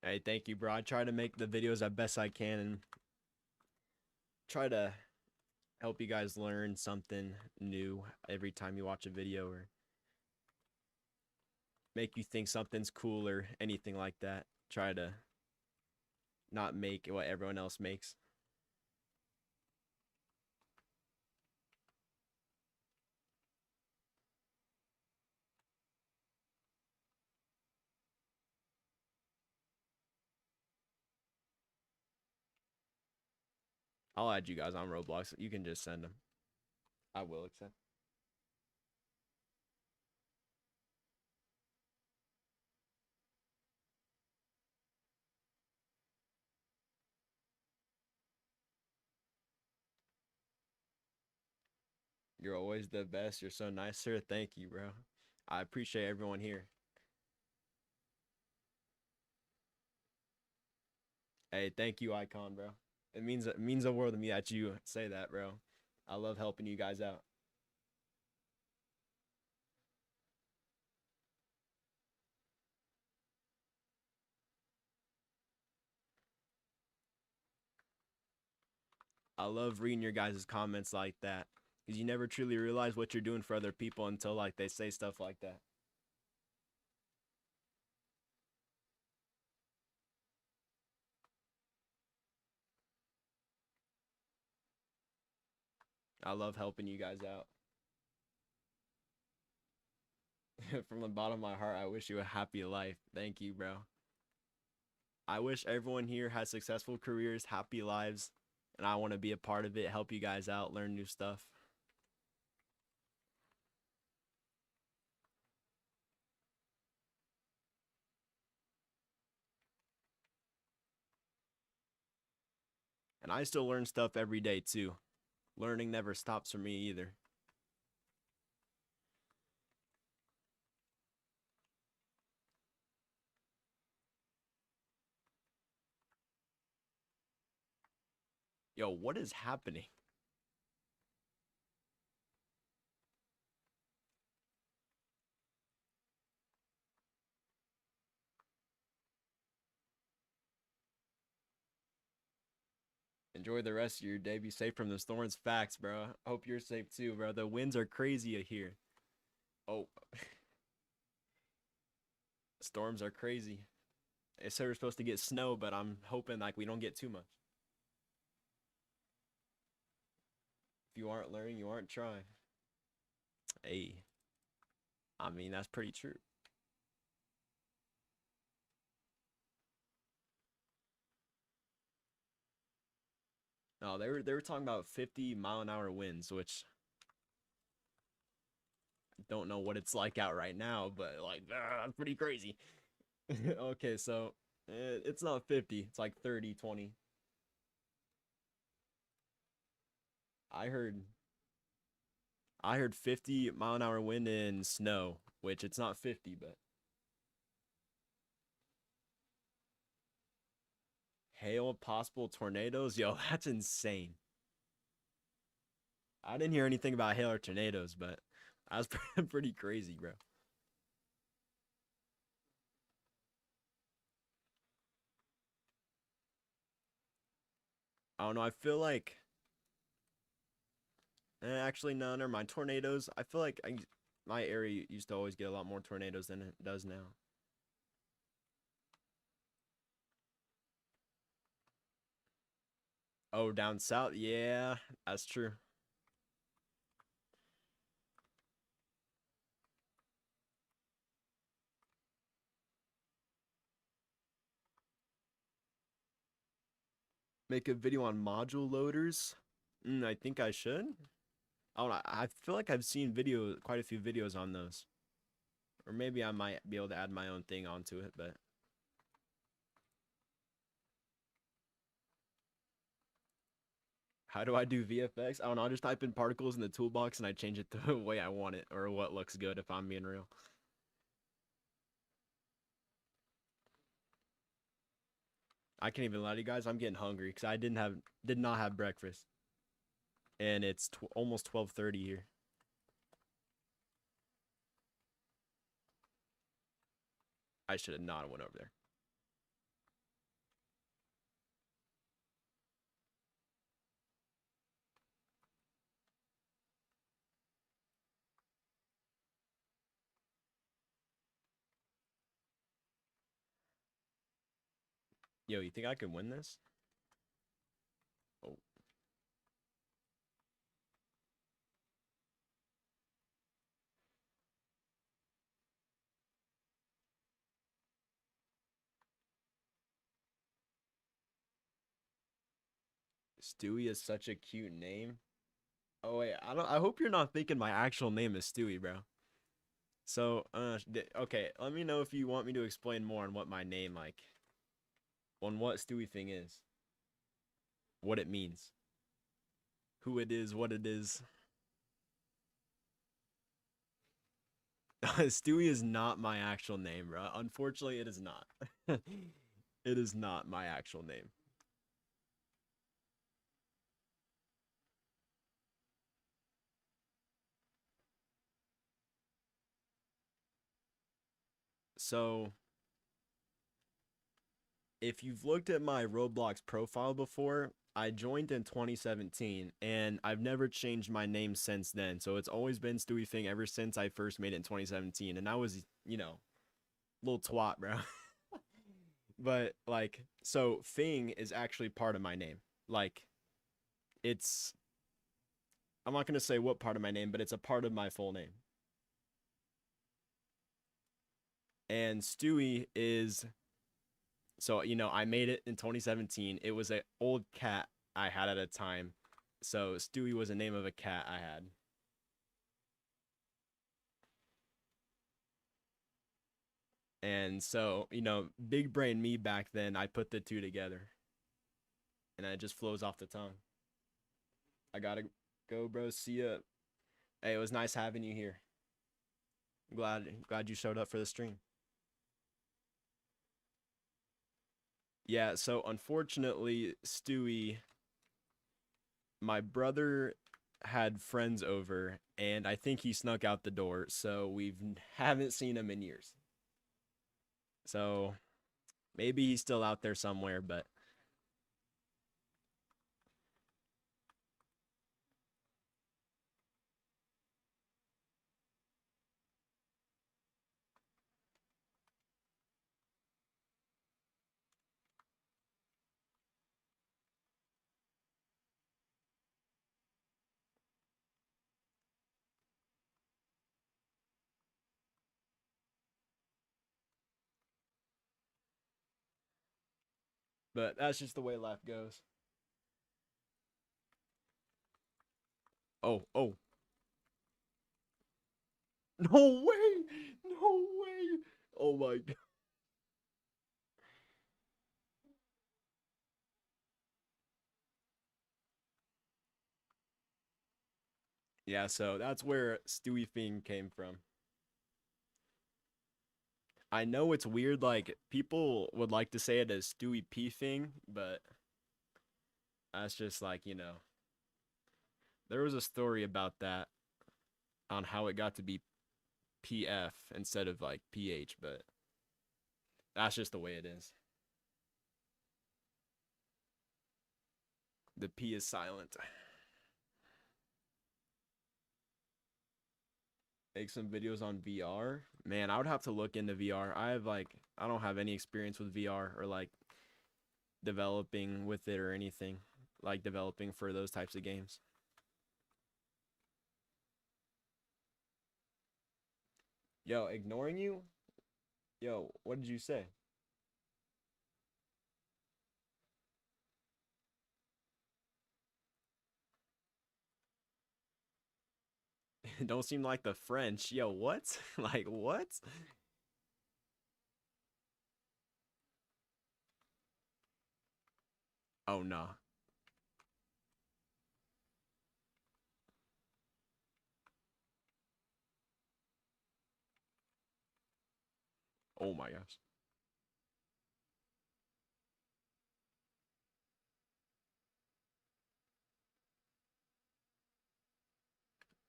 Hey, thank you, bro. I try to make the videos as best I can and try to help you guys learn something new every time you watch a video or make you think something's cool or anything like that. Try to not make what everyone else makes. I'll add you guys on Roblox. You can just send them. I will accept. You're always the best. You're so nice, sir. Thank you, bro. I appreciate everyone here. Hey, thank you, Icon, bro. It means the world to me that you say that, bro. I love helping you guys out. I love reading your guys' comments like that because you never truly realize what you're doing for other people until like they say stuff like that. I love helping you guys out. From the bottom of my heart, I wish you a happy life. Thank you, bro. I wish everyone here has successful careers, happy lives, and I want to be a part of it, help you guys out, learn new stuff. And I still learn stuff every day too. Learning never stops for me either. Yo, what is happening? Enjoy the rest of your day. Be safe from the storms. Facts, bro. Hope you're safe too, bro. The winds are crazy here. Oh, storms are crazy. They said we're supposed to get snow, but I'm hoping like we don't get too much. If you aren't learning, you aren't trying. Hey, I mean that's pretty true. No, they were talking about 50-mile-an-hour winds, which I don't know what it's like out right now, but like pretty crazy. Okay, so it's not 50, it's like 30, 20. I heard I heard 50-mile-an-hour wind and snow, which it's not 50, but hail, possible tornadoes. Yo, that's insane. I didn't hear anything about hail or tornadoes, but that's pretty crazy, bro. I don't know. I feel like actually no, never mind. Tornadoes. I feel like my area used to always get a lot more tornadoes than it does now. Oh, down south. Yeah, that's true. Make a video on module loaders. I think I should. I don't know. I feel like I've seen quite a few videos on those. Or maybe I might be able to add my own thing onto it, but How do I do VFX? I don't know. I just type in particles in the toolbox and I change it the way I want it or what looks good if I'm being real. I can't even lie to you guys. I'm getting hungry because I did not have breakfast, and it's almost 12:30 here. I should have not went over there. Yo, you think I can win this? Oh, Stewie is such a cute name. Oh wait, I don't. I hope you're not thinking my actual name is Stewie, bro. So, okay, let me know if you want me to explain more on what my name on what Stewiepfing is, what it means, who it is, what it is. Stewie is not my actual name, bro. Unfortunately, it is not. It is not my actual name. So, if you've looked at my Roblox profile before, I joined in 2017 and I've never changed my name since then. So it's always been Stewiepfing ever since I first made it in 2017. And I was, little twat, bro. But like, so Fing is actually part of my name. Like, it's, I'm not going to say what part of my name, but it's a part of my full name. And Stewie is, so, I made it in 2017. It was an old cat I had at a time. So Stewie was the name of a cat I had. And so, big brain me back then, I put the two together. And it just flows off the tongue. I gotta go, bro. See ya. Hey, it was nice having you here. Glad you showed up for the stream. Yeah, so unfortunately, Stewie, my brother had friends over, and I think he snuck out the door, so we haven't seen him in years. So maybe he's still out there somewhere, but that's just the way life goes. Oh, oh. No way! No way! Oh my god. Yeah, so that's where Stewie Fing came from. I know it's weird, like people would like to say it as Stewie P Fing, but that's just like, there was a story about that on how it got to be PF instead of like PH, but that's just the way it is. The P is silent. Make some videos on VR. Man, I would have to look into VR. I don't have any experience with VR or like developing with it or anything like developing for those types of games. Yo, ignoring you? Yo, what did you say? Don't seem like the French. Yo, what? Like what? Oh no. Oh my gosh.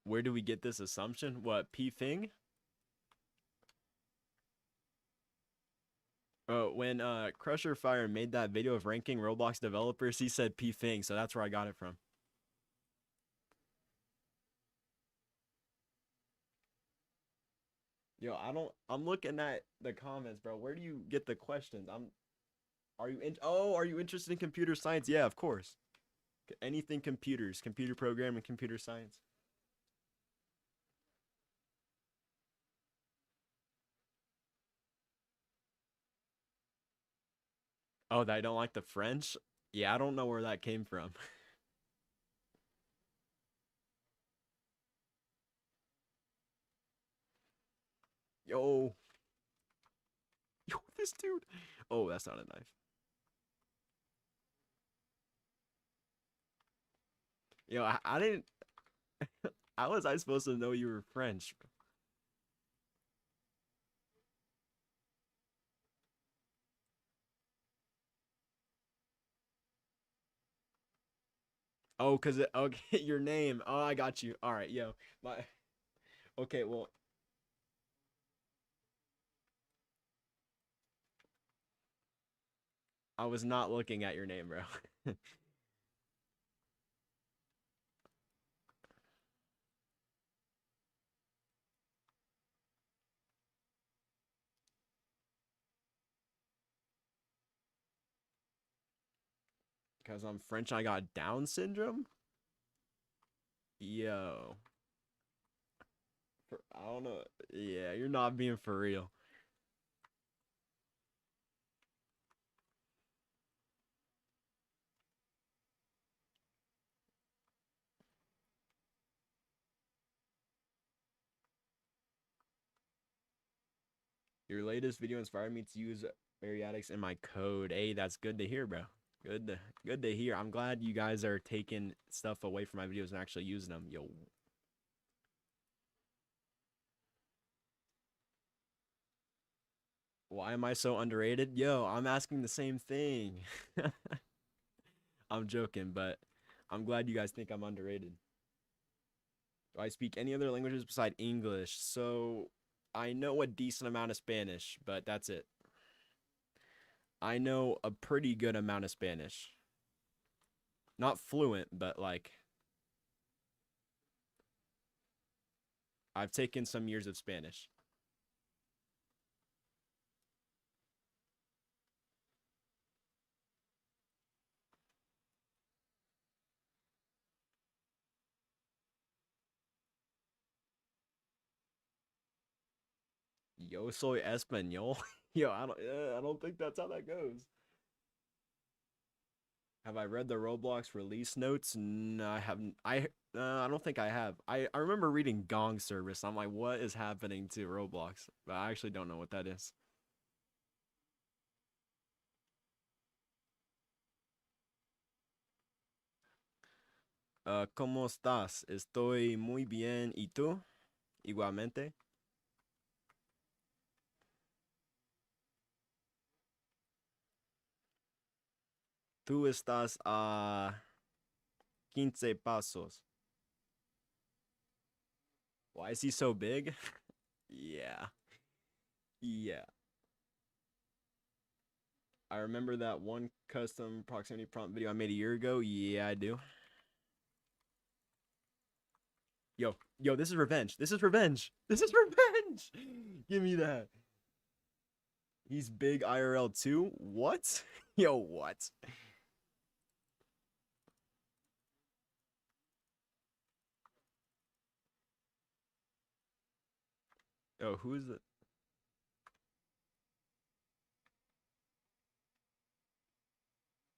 Where do we get this assumption? What, P-Fing? When Crusher Fire made that video of ranking Roblox developers, he said P-Fing, so that's where I got it from. Yo, I'm looking at the comments, bro. Where do you get the questions? Are you interested in computer science? Yeah, of course. Anything computers, computer programming, computer science. Oh, that I don't like the French? Yeah, I don't know where that came from. Yo, yo, this dude. Oh, that's not a knife. Yo, I didn't. How was I supposed to know you were French? Oh, okay, your name. Oh, I got you. All right, yo. My okay, well, I was not looking at your name, bro. Because I'm French, I got Down syndrome? Yo. I don't know. Yeah, you're not being for real. Your latest video inspired me to use variadics in my code. Hey, that's good to hear, bro. Good to hear. I'm glad you guys are taking stuff away from my videos and actually using them. Yo. Why am I so underrated? Yo, I'm asking the same thing. I'm joking, but I'm glad you guys think I'm underrated. Do I speak any other languages beside English? So I know a decent amount of Spanish, but that's it. I know a pretty good amount of Spanish. Not fluent, but like I've taken some years of Spanish. Yo soy español. Yo, I don't think that's how that goes. Have I read the Roblox release notes? No, I haven't. I don't think I have. I remember reading Gong Service. I'm like, what is happening to Roblox? But I actually don't know what that is. ¿Cómo estás? Estoy muy bien. ¿Y tú? Igualmente. Tú estás a 15 pasos. Why is he so big? Yeah. Yeah. I remember that one custom proximity prompt video I made a year ago. Yeah, I do. Yo, this is revenge. This is revenge. This is revenge. Give me that. He's big IRL too? What? Yo, what? Oh, who is it?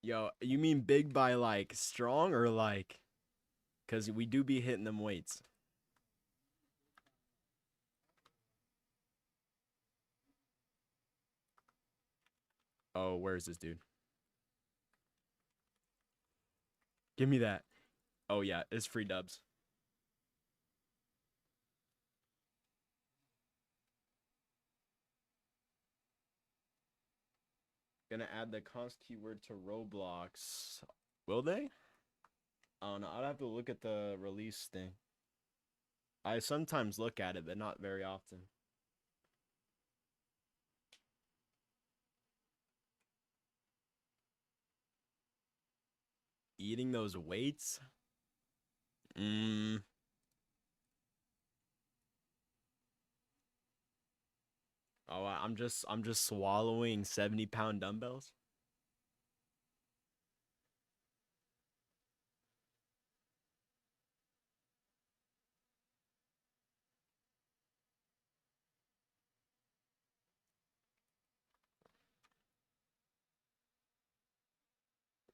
Yo, you mean big by like strong or like? Because we do be hitting them weights. Oh, where is this dude? Give me that. Oh, yeah, it's free dubs. Gonna add the const keyword to Roblox. Will they? I don't know. I'd have to look at the release thing. I sometimes look at it, but not very often. Eating those weights? Mm. Oh, I'm just swallowing 70-pound dumbbells.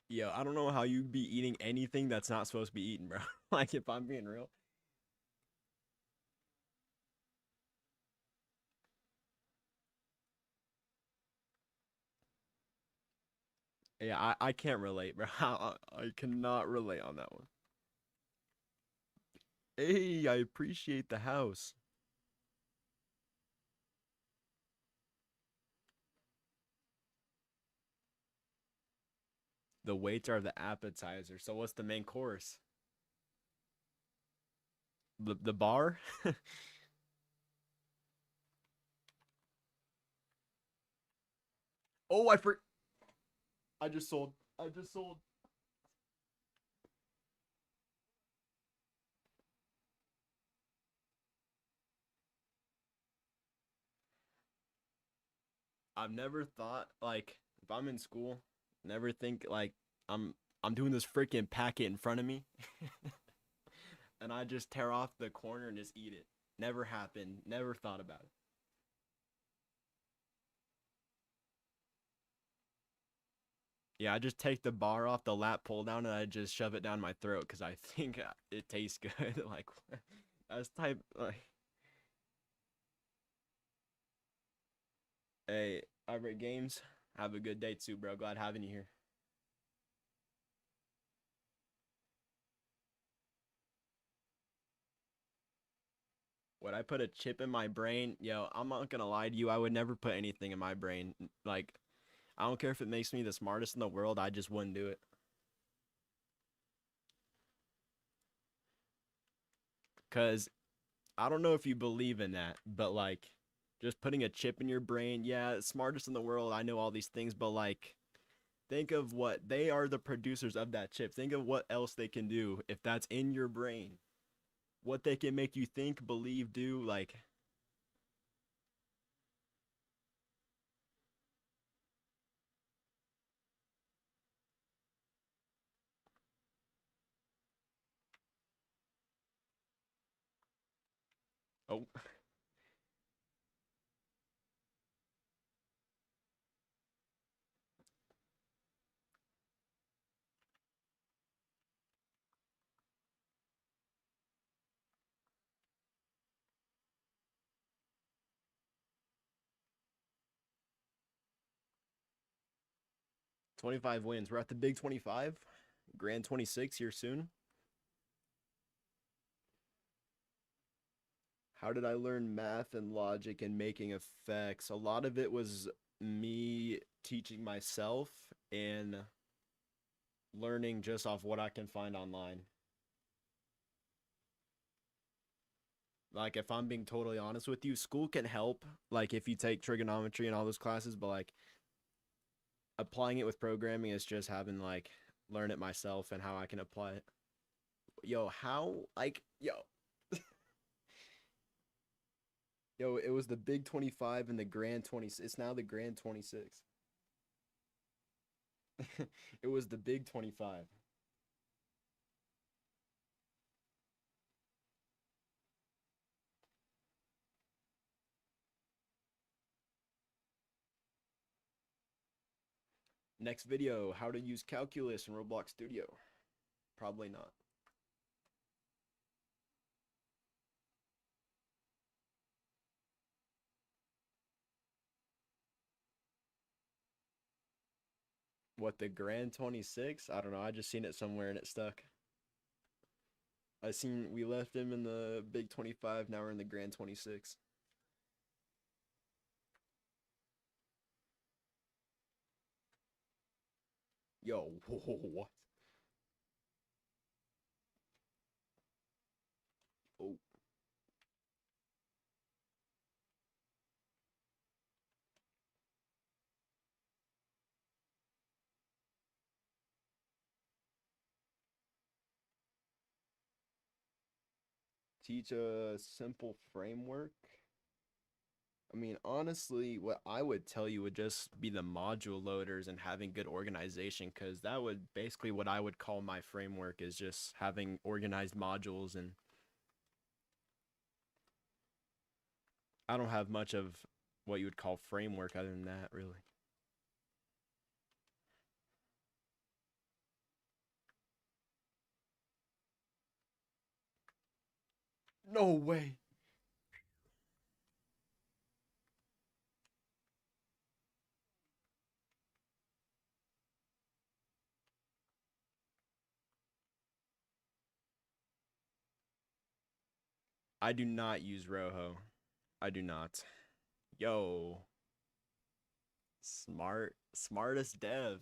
Yo, I don't know how you'd be eating anything that's not supposed to be eaten, bro. Like if I'm being real. Yeah, I can't relate, bro. I cannot relate on that one. Hey, I appreciate the house. The weights are the appetizer. So what's the main course? The bar? Oh, I just sold. I just sold. I've never thought like if I'm in school, never think like I'm I'm doing this freaking packet in front of me and I just tear off the corner and just eat it. Never happened. Never thought about it. Yeah, I just take the bar off the lap pull down and I just shove it down my throat because I think it tastes good. Like that's type like hey, Albert Games. Have a good day too, bro. Glad having you here. Would I put a chip in my brain? Yo, I'm not gonna lie to you. I would never put anything in my brain. Like, I don't care if it makes me the smartest in the world. I just wouldn't do it. Cause I don't know if you believe in that, but like, just putting a chip in your brain, yeah, smartest in the world. I know all these things, but like, think of what they are the producers of that chip. Think of what else they can do if that's in your brain. What they can make you think, believe, do. Like, oh, 25 wins. We're at the big 25, grand 26 here soon. How did I learn math and logic and making effects? A lot of it was me teaching myself and learning just off what I can find online. Like if I'm being totally honest with you, school can help like if you take trigonometry and all those classes, but like applying it with programming is just having like learn it myself and how I can apply it. Yo, how like yo, it was the big 25 and the grand 20. It's now the grand 26. It was the big 25. Next video, how to use calculus in Roblox Studio. Probably not. What, the Grand 26? I don't know. I just seen it somewhere and it stuck. I seen we left him in the big 25. Now we're in the Grand 26. Yo, what? Oh, teach a simple framework. I mean, honestly, what I would tell you would just be the module loaders and having good organization, because that would basically what I would call my framework is just having organized modules. And I don't have much of what you would call framework other than that, really. No way. I do not use Rojo. I do not. Yo, smartest dev.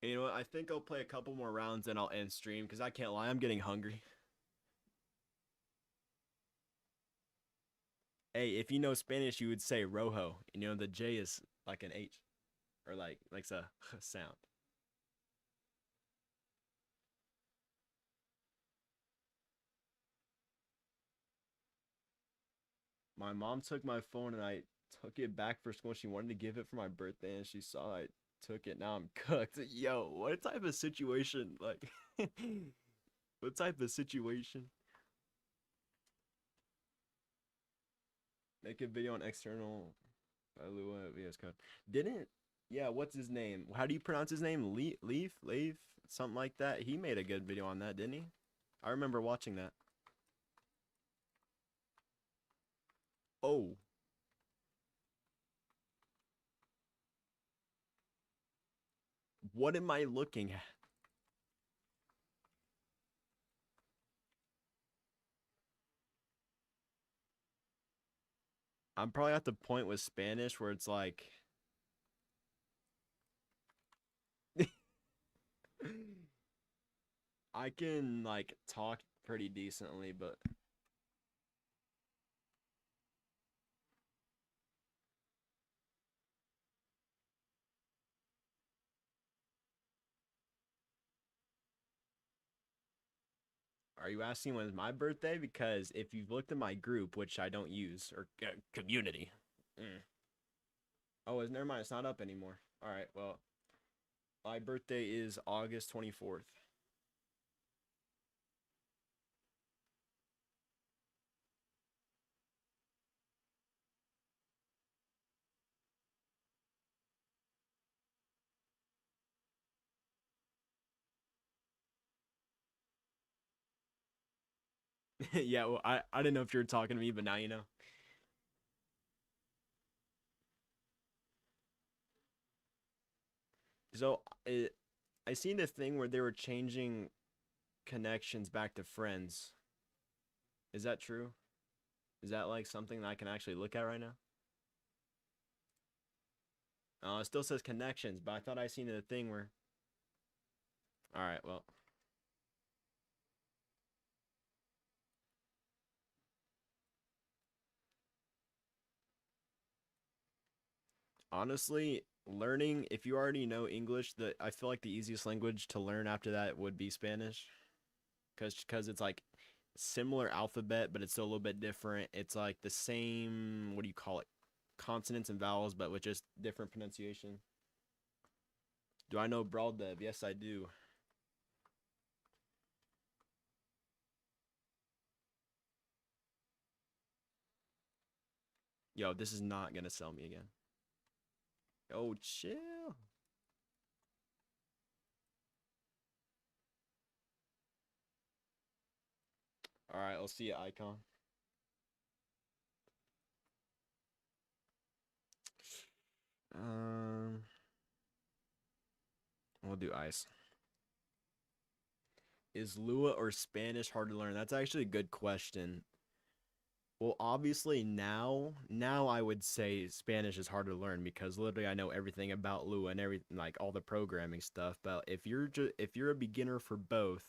You know what? I think I'll play a couple more rounds and I'll end stream because I can't lie, I'm getting hungry. Hey, if you know Spanish, you would say rojo. You know the J is like an H or like a sound. My mom took my phone and I took it back for school. She wanted to give it for my birthday and she saw I took it. Now I'm cooked. Yo, what type of situation? Like, what type of situation? Make a video on external Lua VS Code. Didn't yeah, what's his name? How do you pronounce his name? Leaf, something like that. He made a good video on that, didn't he? I remember watching that. Oh, what am I looking at? I'm probably at the point with Spanish where it's like I can like talk pretty decently, but are you asking when is my birthday? Because if you've looked at my group, which I don't use, or community. Mm. Oh, never mind. It's not up anymore. All right. Well, my birthday is August 24th. Yeah, well, I didn't know if you were talking to me, but now you know. So I seen this thing where they were changing connections back to friends. Is that true? Is that like something that I can actually look at right now? It still says connections, but I thought I seen a thing where. All right, well, honestly, learning if you already know English, the I feel like the easiest language to learn after that would be Spanish, cause it's like similar alphabet, but it's still a little bit different. It's like the same, what do you call it? Consonants and vowels, but with just different pronunciation. Do I know Brawl Dev? Yes, I do. Yo, this is not gonna sell me again. Oh, chill. All right, let's see icon. Um, we'll do ice. Is Lua or Spanish hard to learn? That's actually a good question. Well, obviously now I would say Spanish is hard to learn because literally I know everything about Lua and everything like all the programming stuff. But if you're a beginner for both,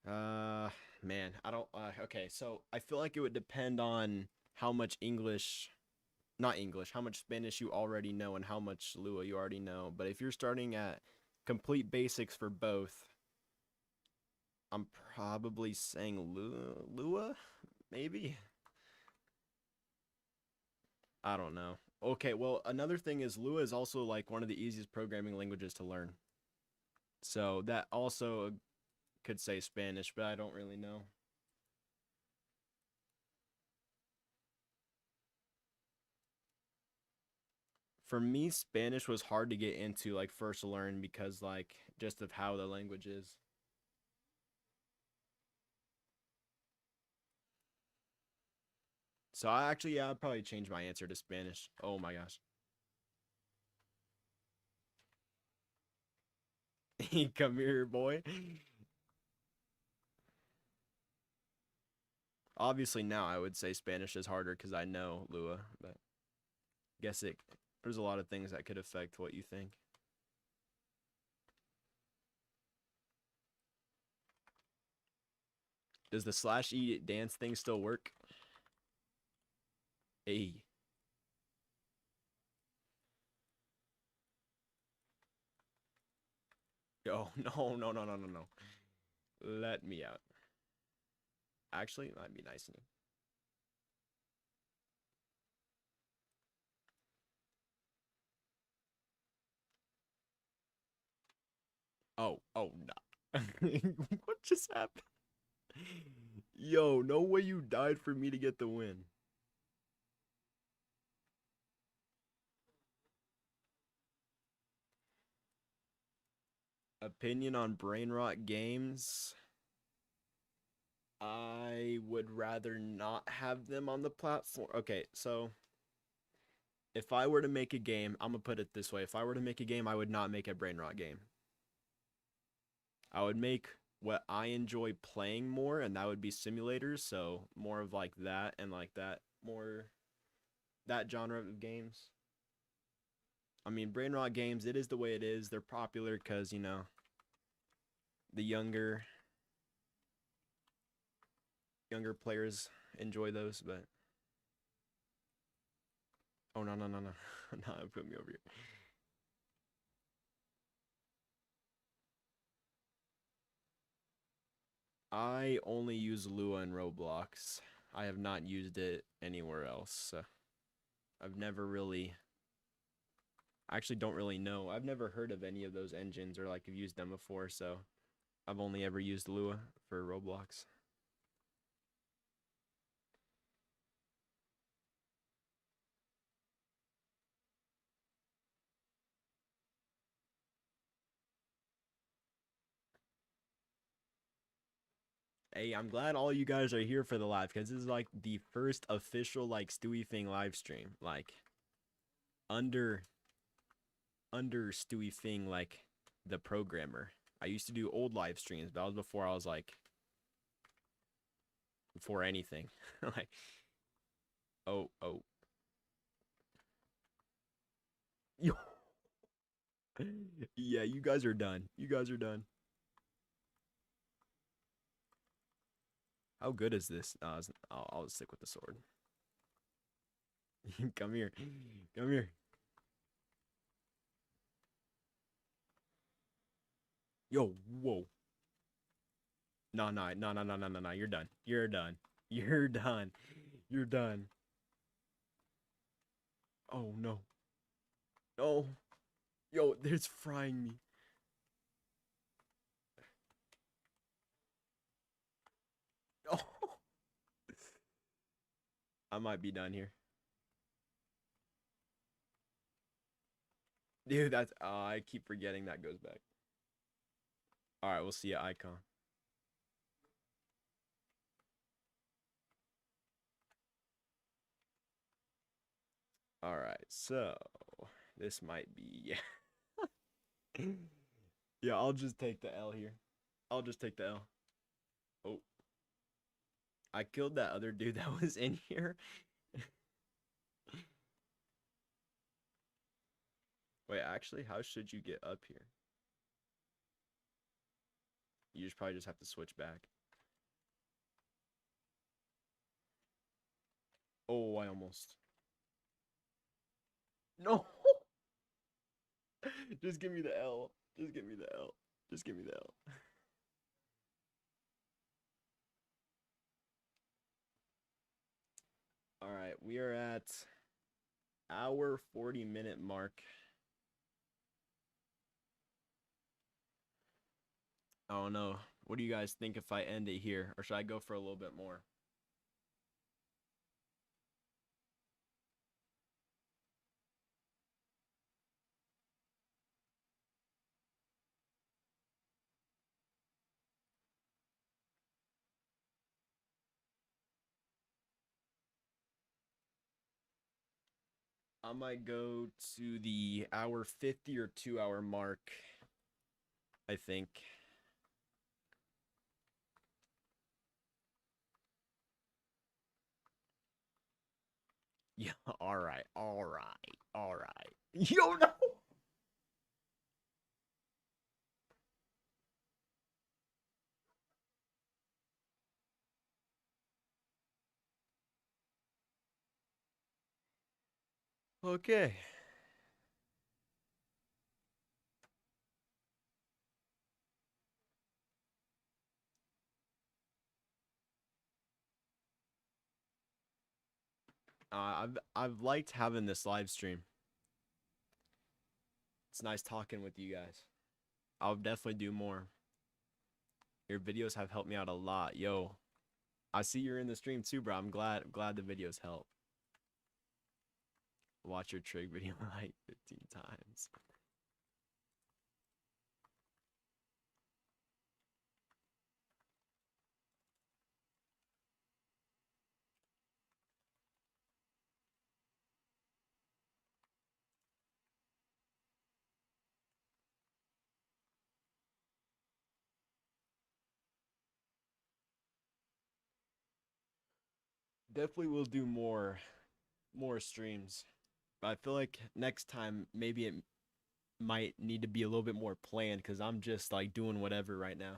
uh, man, I don't. Okay, so I feel like it would depend on how much English, not English, how much Spanish you already know and how much Lua you already know. But if you're starting at complete basics for both, I'm probably saying Lua, maybe. I don't know. Okay, well, another thing is Lua is also like one of the easiest programming languages to learn. So that also could say Spanish, but I don't really know. For me, Spanish was hard to get into like first learn because like just of how the language is. So I actually yeah, I'd probably change my answer to Spanish. Oh my gosh. Come here, boy. Obviously now I would say Spanish is harder because I know Lua, but guess it there's a lot of things that could affect what you think. Does the slash e dance thing still work? Hey. Yo, no. Let me out. Actually, it might be nice and oh no. What just happened? Yo, no way you died for me to get the win. Opinion on brain rot games. I would rather not have them on the platform. Okay, so if I were to make a game, I'm gonna put it this way. If I were to make a game, I would not make a brain rot game. I would make what I enjoy playing more, and that would be simulators. So more of like that and like that, more that genre of games. I mean, brain rot games, it is the way it is. They're popular because, you know, the younger players enjoy those, but oh no. No, put me over here. I only use Lua in Roblox. I have not used it anywhere else. I've never really I actually don't really know. I've never heard of any of those engines or like have used them before, so I've only ever used Lua for Roblox. Hey, I'm glad all you guys are here for the live because this is like the first official like Stewiepfing live stream. Like under Stewiepfing like the programmer. I used to do old live streams, but that was before I was like before anything. Like oh yo yeah, you guys are done. You guys are done. How good is this? I'll stick with the sword. Come here. Come here. Yo, whoa. No. You're done. You're done. You're done. You're done. Oh no. No. Yo, it's frying me. Oh, I might be done here. Dude, that's I keep forgetting that goes back. All right, we'll see ya, icon. All right, so this might be yeah. Yeah, I'll just take the L here. I'll just take the L. Oh, I killed that other dude that was in here. Wait, actually, how should you get up here? You just probably just have to switch back. Oh, I almost. No. Just give me the L. Just give me the L. Just give me the L. All right, we are at our 40-minute mark. I don't know. What do you guys think if I end it here, or should I go for a little bit more? I might go to the hour 50 or 2 hour mark, I think. Yeah, all right, all right, all right. Yo, no. Okay. I've liked having this live stream. It's nice talking with you guys. I'll definitely do more. Your videos have helped me out a lot. Yo, I see you're in the stream too, bro. I'm glad the videos help. Watch your trig video like 15 times. Definitely will do more streams. But I feel like next time maybe it might need to be a little bit more planned because I'm just like doing whatever right now.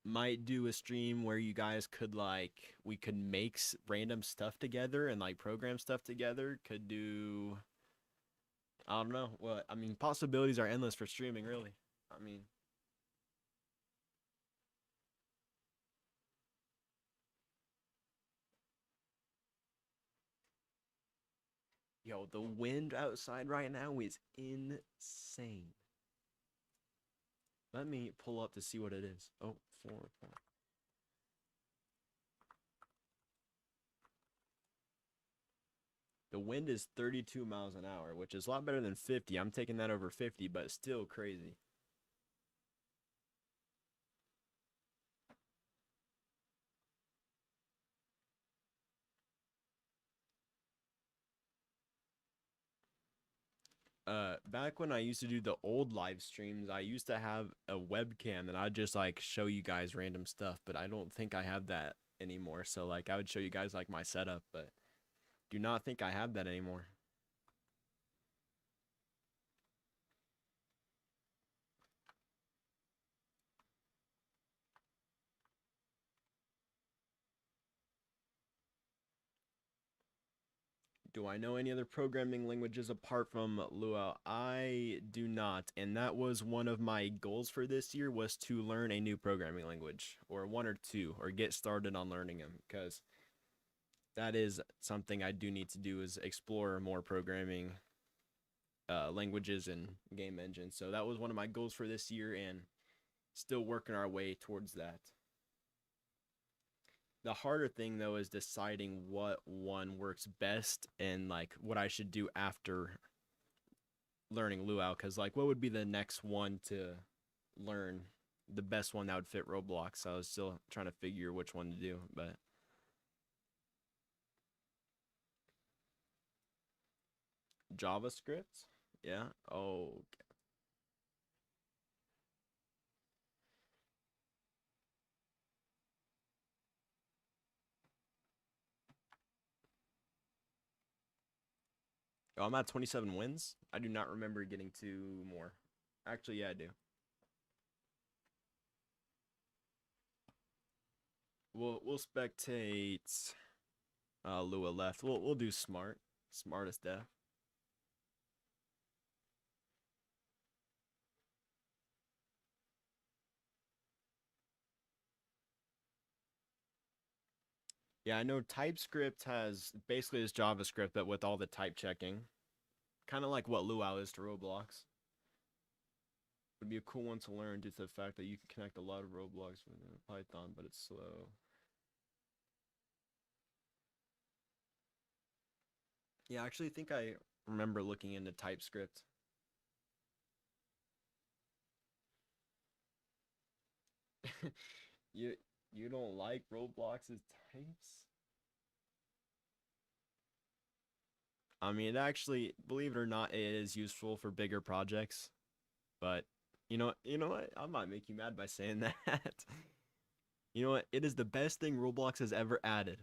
Might do a stream where you guys could like we could make random stuff together and like program stuff together. Could do I don't know. Well, I mean possibilities are endless for streaming, really. I mean, yo, the wind outside right now is insane. Let me pull up to see what it is. Oh, 4. The wind is 32 miles an hour, which is a lot better than 50. I'm taking that over 50, but still crazy. Back when I used to do the old live streams, I used to have a webcam and I'd just like show you guys random stuff, but I don't think I have that anymore. So like I would show you guys like my setup, but do not think I have that anymore. Do I know any other programming languages apart from Luau? I do not, and that was one of my goals for this year was to learn a new programming language or one or two or get started on learning them because that is something I do need to do is explore more programming languages and game engines. So that was one of my goals for this year and still working our way towards that. The harder thing though is deciding what one works best and like what I should do after learning luau because like what would be the next one to learn the best one that would fit roblox. So I was still trying to figure which one to do, but javascript, yeah. Oh, Oh, I'm at 27 wins. I do not remember getting two more. Actually, yeah, I do. We'll spectate. Lua left. We'll do smart. Smart as death. Yeah, I know TypeScript has basically is JavaScript, but with all the type checking. Kind of like what luau is to Roblox. Would be a cool one to learn due to the fact that you can connect a lot of Roblox with Python, but it's slow. Yeah, I actually think I remember looking into TypeScript. you you don't like Roblox's types? I mean, it actually, believe it or not, it is useful for bigger projects. But you know what? I might make you mad by saying that. You know what? It is the best thing Roblox has ever added.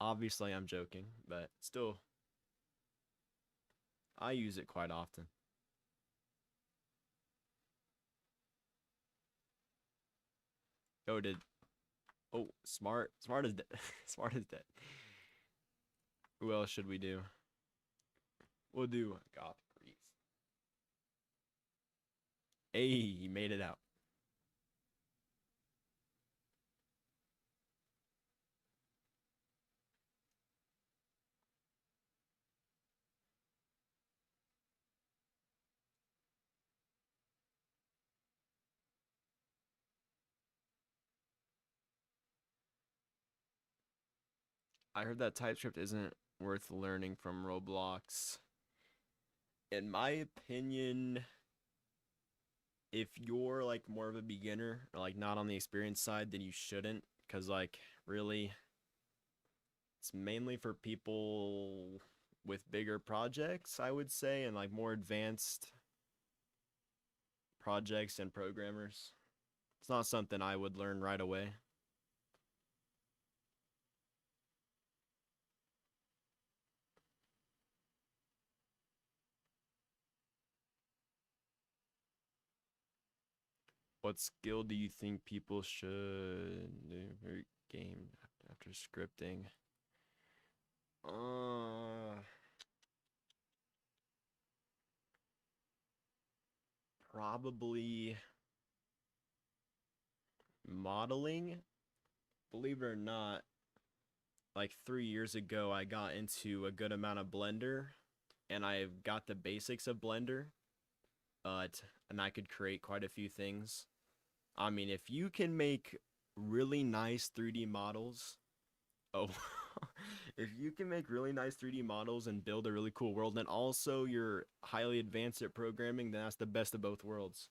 Obviously, I'm joking, but still, I use it quite often. Oh, did smart is dead. Smart is dead. Who else should we do? We'll do Goth Grease. Hey, he made it out. I heard that TypeScript isn't worth learning from Roblox. In my opinion, if you're like more of a beginner or like not on the experience side, then you shouldn't. Cause like really, it's mainly for people with bigger projects, I would say, and like more advanced projects and programmers. It's not something I would learn right away. What skill do you think people should do for game after scripting? Uh, Probably modeling. Believe it or not, like 3 years ago, I got into a good amount of Blender, and I've got the basics of Blender, and I could create quite a few things. I mean, if you can make really nice 3D models, oh, if you can make really nice 3D models and build a really cool world, and also you're highly advanced at programming, then that's the best of both worlds.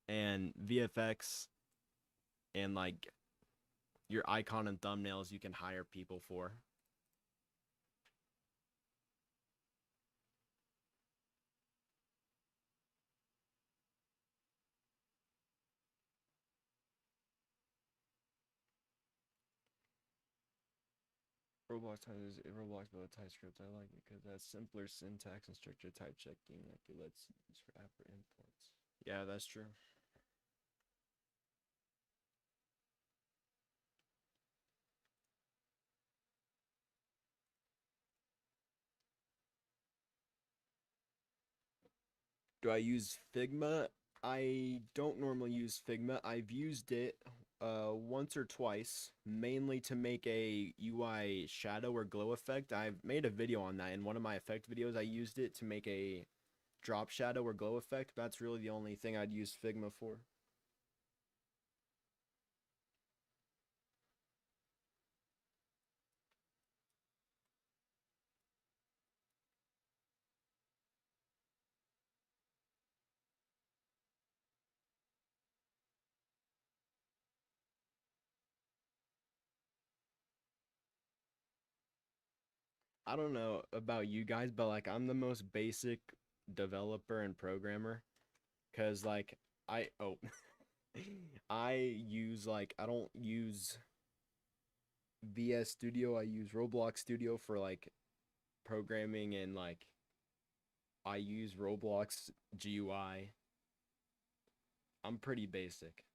And VFX and like your icon and thumbnails, you can hire people for. Roblox but TypeScript. I like it because it has simpler syntax and stricter type checking. Like it lets use for app or imports. Yeah, that's true. Do I use Figma? I don't normally use Figma. I've used it once or twice, mainly to make a UI shadow or glow effect. I've made a video on that in one of my effect videos. I used it to make a drop shadow or glow effect. That's really the only thing I'd use Figma for. I don't know about you guys, but like I'm the most basic developer and programmer because like I oh I use like I don't use VS Studio. I use Roblox Studio for like programming and like I use Roblox GUI. I'm pretty basic,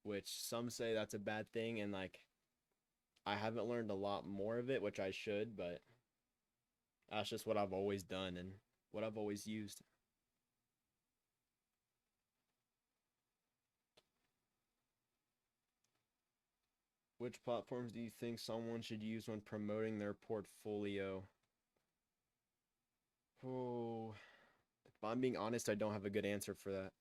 which some say that's a bad thing, and like I haven't learned a lot more of it, which I should, but that's just what I've always done and what I've always used. Which platforms do you think someone should use when promoting their portfolio? Oh, if I'm being honest, I don't have a good answer for that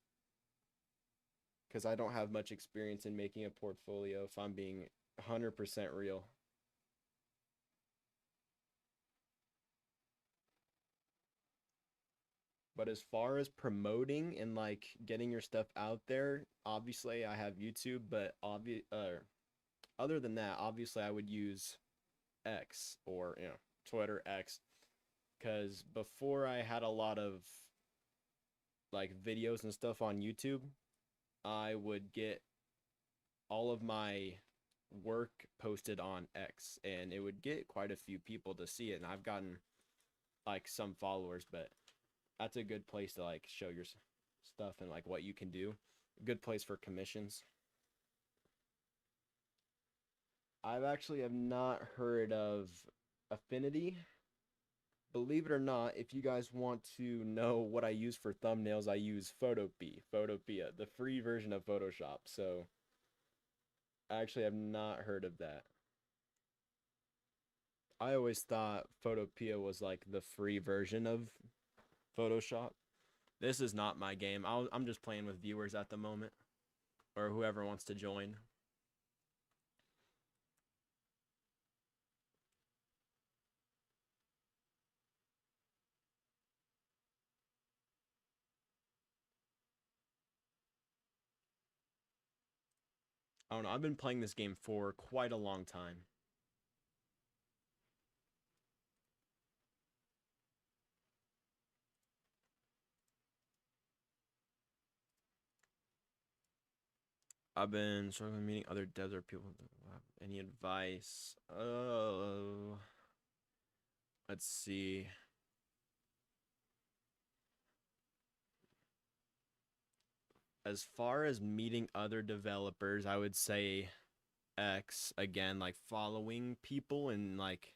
because I don't have much experience in making a portfolio, if I'm being 100% real. But as far as promoting and like getting your stuff out there, obviously I have YouTube, but other than that, obviously I would use X or Twitter X because before I had a lot of like videos and stuff on YouTube, I would get all of my work posted on X and it would get quite a few people to see it, and I've gotten like some followers, but that's a good place to like show your stuff and like what you can do. A good place for commissions. I've actually have not heard of Affinity. Believe it or not, if you guys want to know what I use for thumbnails, I use Photopea, the free version of Photoshop. So I actually have not heard of that. I always thought Photopea was like the free version of Photoshop. This is not my game. I'm just playing with viewers at the moment, or whoever wants to join. I don't know. I've been playing this game for quite a long time. I've been struggling meeting other devs or people that have any advice. Oh, let's see. As far as meeting other developers, I would say X again, like following people and like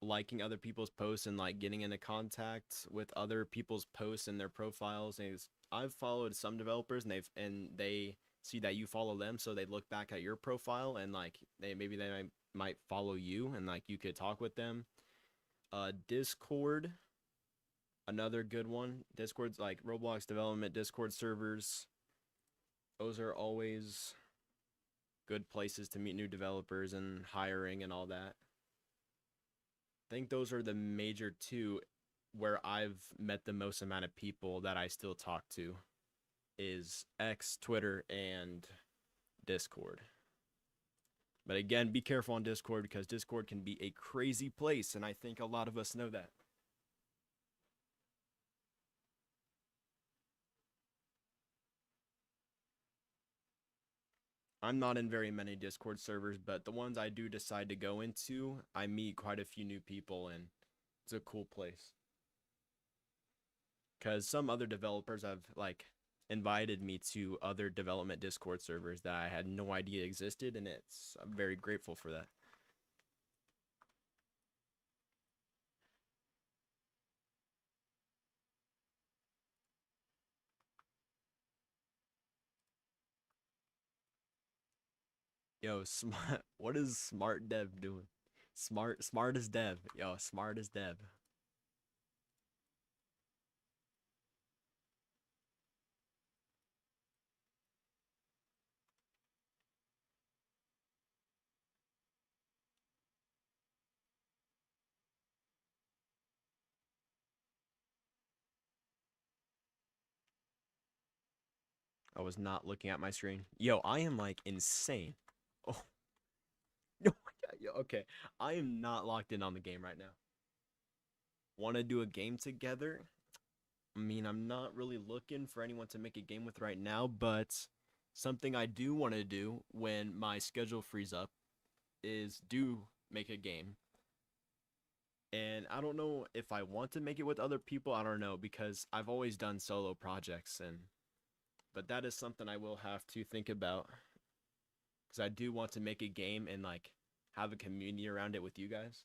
liking other people's posts and like getting into contact with other people's posts and their profiles. And I've followed some developers and they see that you follow them, so they look back at your profile and like they might follow you and like you could talk with them. Discord, another good one. Discord's like Roblox development Discord servers. Those are always good places to meet new developers and hiring and all that. I think those are the major two where I've met the most amount of people that I still talk to is X, Twitter, and Discord. But again, be careful on Discord because Discord can be a crazy place, and I think a lot of us know that. I'm not in very many Discord servers, but the ones I do decide to go into, I meet quite a few new people, and it's a cool place. Because some other developers have like invited me to other development Discord servers that I had no idea existed, and I'm very grateful for that. Yo, smart. What is smart dev doing? Smart as dev. Yo, smart as dev. I was not looking at my screen. Yo, I am like insane. Oh, no, okay. I am not locked in on the game right now. Want to do a game together? I mean, I'm not really looking for anyone to make a game with right now, but something I do want to do when my schedule frees up is do make a game. And I don't know if I want to make it with other people. I don't know because I've always done solo projects, and but that is something I will have to think about because I do want to make a game and like have a community around it with you guys.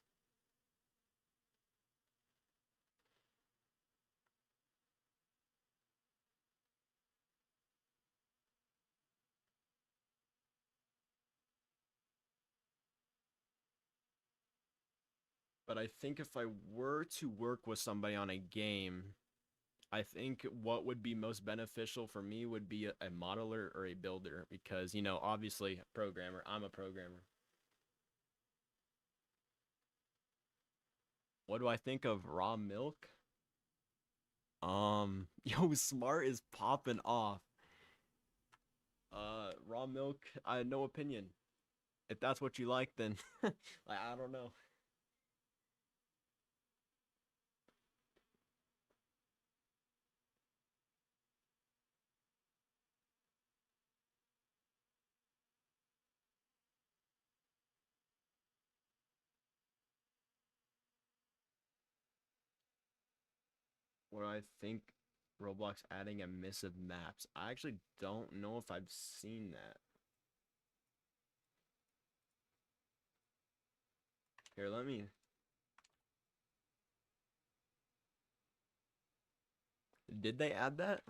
But I think if I were to work with somebody on a game, I think what would be most beneficial for me would be a modeler or a builder because, obviously, a programmer, I'm a programmer. What do I think of raw milk? Yo, smart is popping off. Raw milk, I have no opinion. If that's what you like, then like I don't know. What do I think Roblox adding emissive maps? I actually don't know if I've seen that. Here, let me. Did they add that?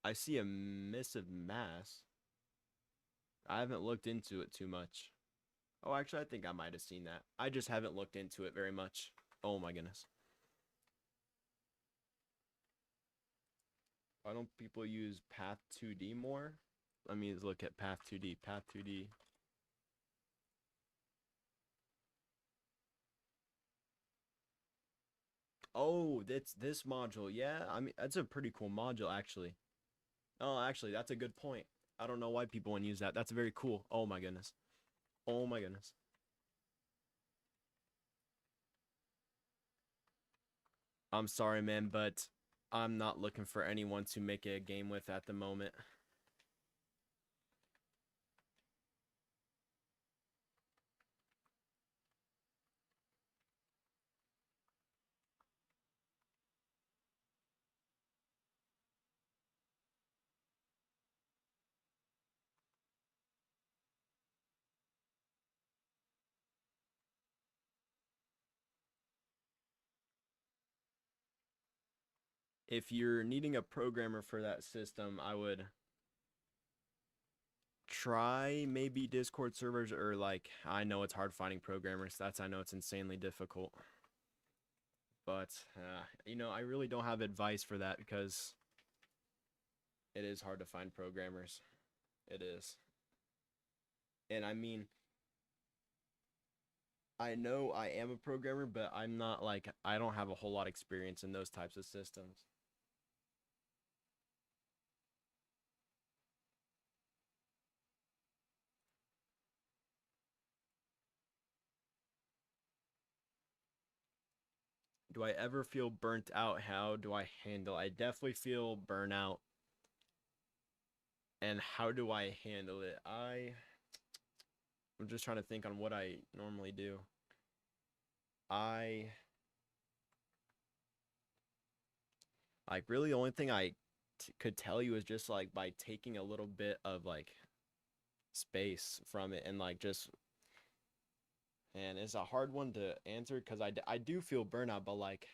I see emissive mass. I haven't looked into it too much. Oh, actually, I think I might have seen that. I just haven't looked into it very much. Oh my goodness. Why don't people use Path 2D more? Let me look at Path 2D. Path 2D. Oh, that's this module. Yeah, I mean, that's a pretty cool module, actually. Oh, actually, that's a good point. I don't know why people want to use that. That's very cool. Oh my goodness. Oh my goodness. I'm sorry, man, but I'm not looking for anyone to make a game with at the moment. If you're needing a programmer for that system, I would try maybe Discord servers or like I know it's hard finding programmers. I know it's insanely difficult. But I really don't have advice for that because it is hard to find programmers. It is. And I mean, I know I am a programmer, but I'm not like I don't have a whole lot of experience in those types of systems. Do I ever feel burnt out? How do I handle? I definitely feel burnout. And how do I handle it? I'm just trying to think on what I normally do. I like really the only thing could tell you is just like by taking a little bit of like space from it and like just and it's a hard one to answer because I do feel burnout, but like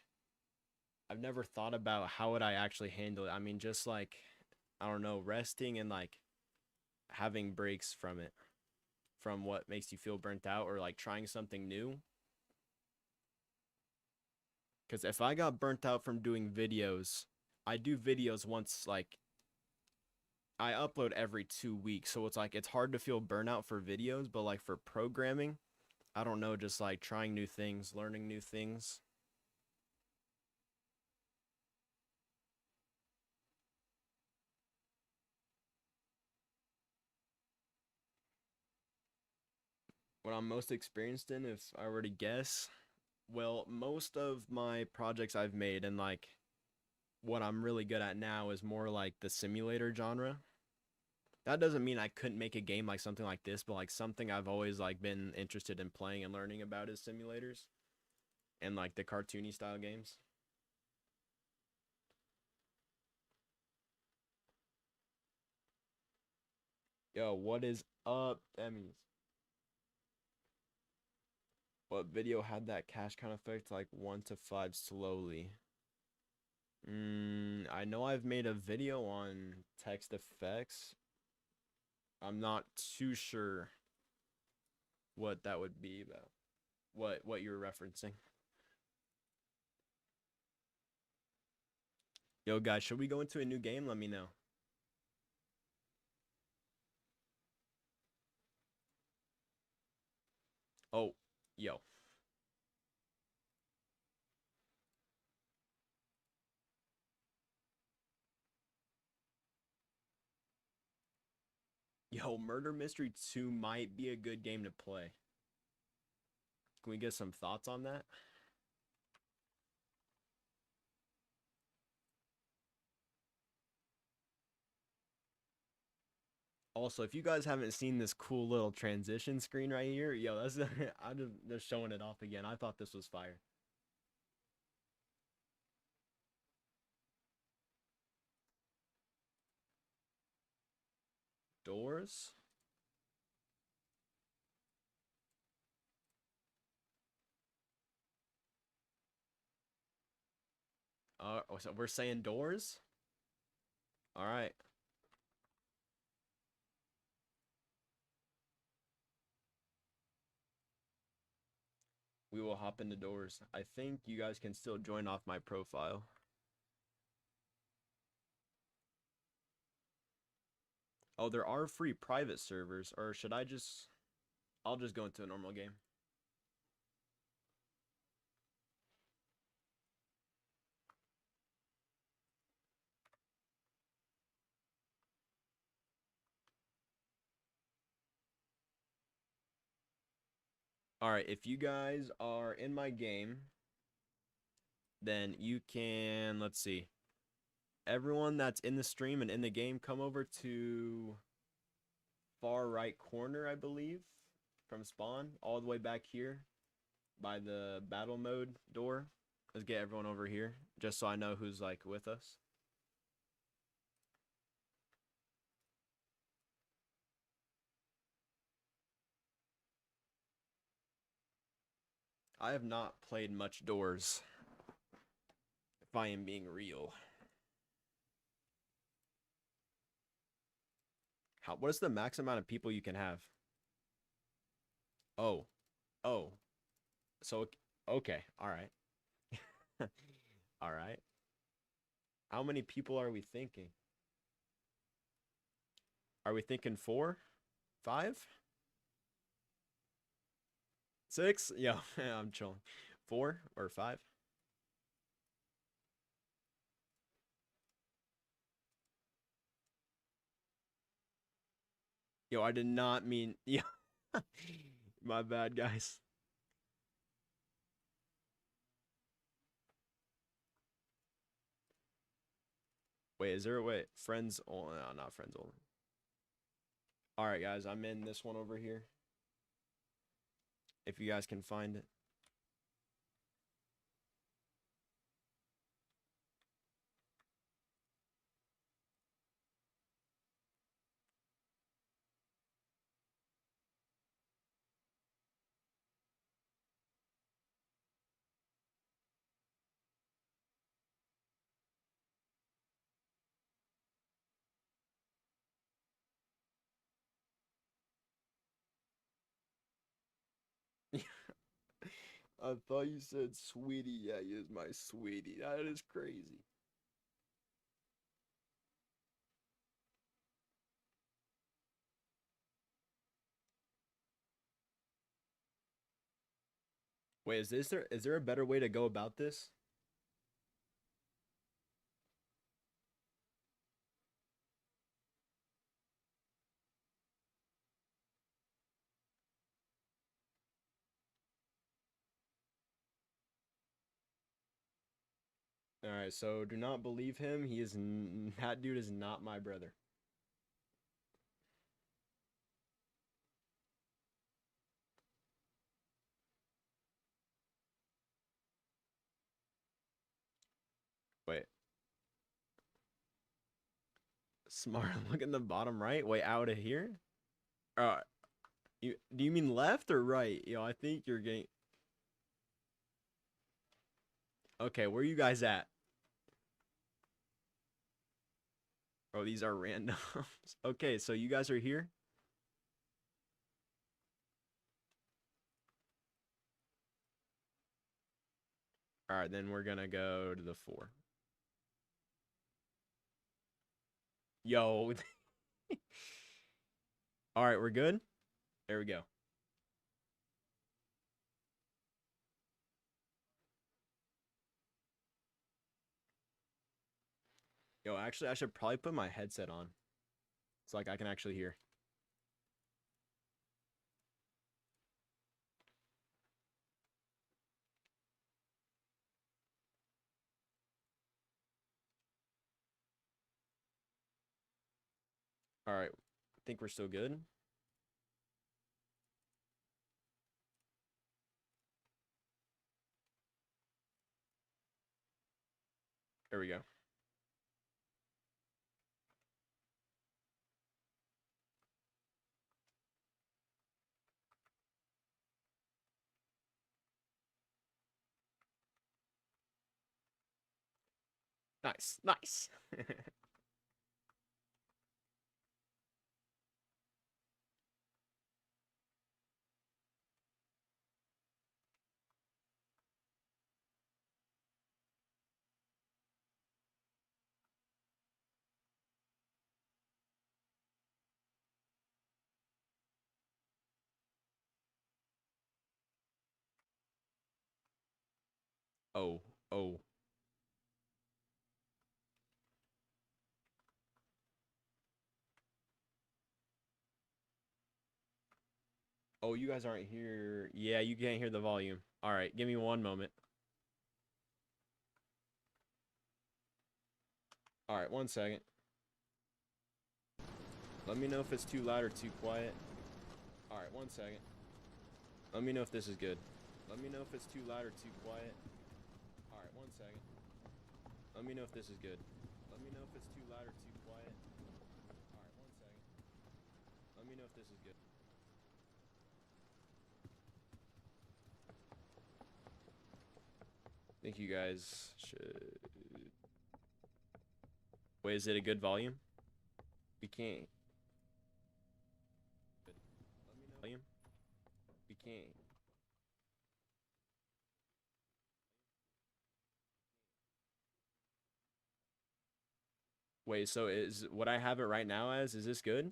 I've never thought about how would I actually handle it. I mean, just like I don't know, resting and like having breaks from it, from what makes you feel burnt out, or like trying something new. Because if I got burnt out from doing videos, I do videos once, like I upload every 2 weeks, so it's like it's hard to feel burnout for videos, but like for programming, I don't know, just like trying new things, learning new things. What I'm most experienced in, if I were to guess, well, most of my projects I've made and like what I'm really good at now is more like the simulator genre. That doesn't mean I couldn't make a game like something like this, but like something I've always like been interested in playing and learning about is simulators and like the cartoony style games. Yo, what is up, Emmys? What video had that cash count effect like 1 to 5 slowly? I know I've made a video on text effects. I'm not too sure what that would be about. What you're referencing. Yo, guys, should we go into a new game? Let me know. Oh, yo. Yo, Murder Mystery 2 might be a good game to play. Can we get some thoughts on that? Also, if you guys haven't seen this cool little transition screen right here, yo, that's I'm just showing it off again. I thought this was fire. Doors? So we're saying doors? All right. We will hop into doors. I think you guys can still join off my profile. Oh, there are free private servers, or should I just... I'll just go into a normal game. All right, if you guys are in my game, then you can, let's see. Everyone that's in the stream and in the game, come over to far right corner, I believe, from spawn, all the way back here by the battle mode door. Let's get everyone over here, just so I know who's like with us. I have not played much doors, if I am being real. What is the max amount of people you can have? Oh, oh, so okay, all right, all right. How many people are we thinking? Are we thinking 4, 5, 6? Yeah, I'm chilling. 4 or 5? Yo, I did not mean. Yeah, my bad, guys. Wait, is there a way? Friends only? No, not friends only. All right, guys, I'm in this one over here. If you guys can find it. I thought you said sweetie. Yeah, he is my sweetie. That is crazy. Wait, is there a better way to go about this? All right, so do not believe him. That dude is not my brother. Smart. Look in the bottom right. Way out of here. Uh, do you mean left or right? I think you're getting. Okay, where are you guys at? Oh, these are randoms. Okay, so you guys are here. All right, then we're gonna go to the 4. Yo. All right, we're good. There we go. Yo, actually, I should probably put my headset on. It's like I can actually hear. All right, I think we're still good. There we go. Nice, nice. Oh, oh. Oh, you guys aren't here. Yeah, you can't hear the volume. All right, give me one moment. All right, 1 second. Let me know if it's too loud or too quiet. All right, 1 second. Let me know if this is good. Let me know if it's too loud or too quiet. All right, 1 second. Let me know if this is good. Let me know if it's too loud or too quiet. All right, 1 second. Let me know if this is good. I think you guys should. Wait, is it a good volume? We can't. Let me know. Volume? We can't. Wait, so is what I have it right now as, is this good?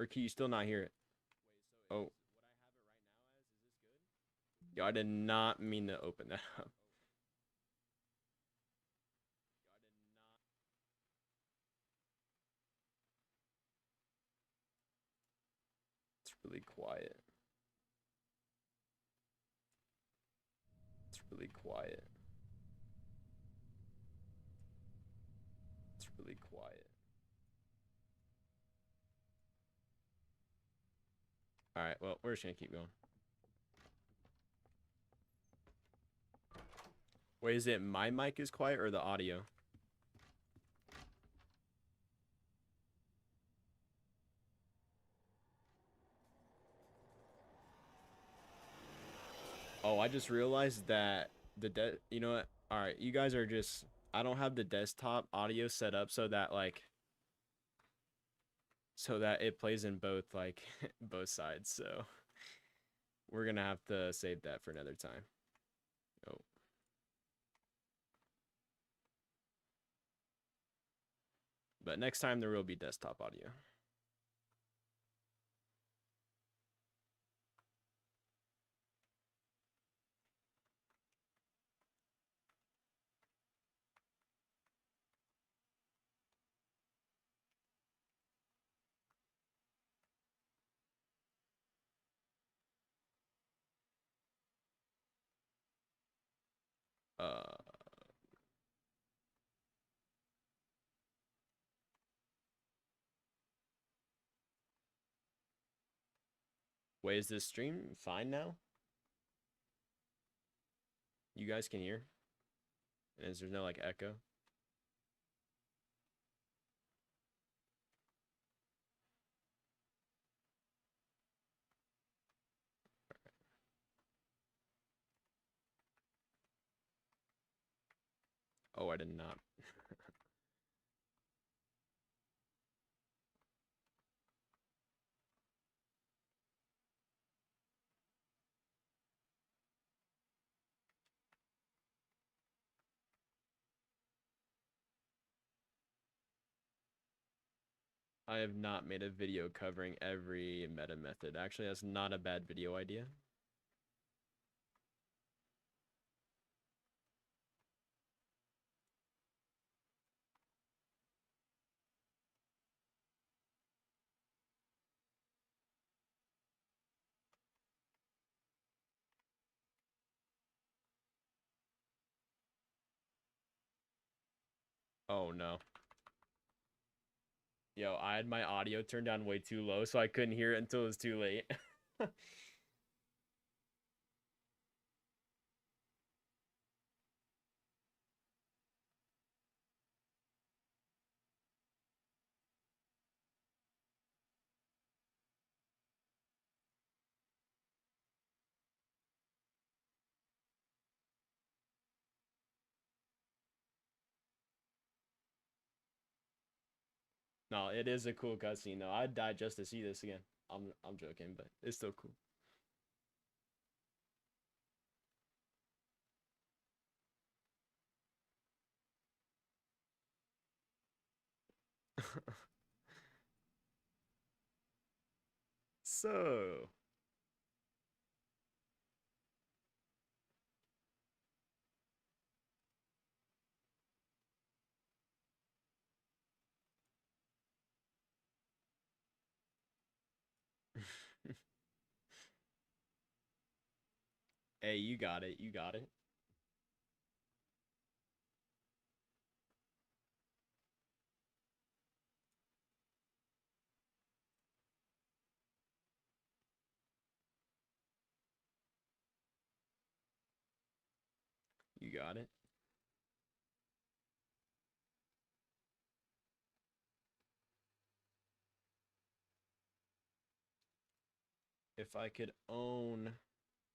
Or can you still not hear it? Oh. Yo, I did not mean to open that up. It's really quiet. It's really quiet. It's really quiet. All right, well, we're just gonna keep going. Wait, is it my mic is quiet or the audio? Oh, I just realized that you know what? All right, you guys are just I don't have the desktop audio set up so that it plays in both both sides. So we're gonna have to save that for another time. Oh. But next time there will be desktop audio. Uh Wait, is this stream fine now? You guys can hear? And is there no echo? Oh, I did not. I have not made a video covering every meta method. Actually, that's not a bad video idea. Oh no. Yo, I had my audio turned down way too low, so I couldn't hear it until it was too late. No, it is a cool cutscene though. I'd die just to see this again. I'm joking, but it's still cool. So, hey, you got it. You got it. You got it. If I could own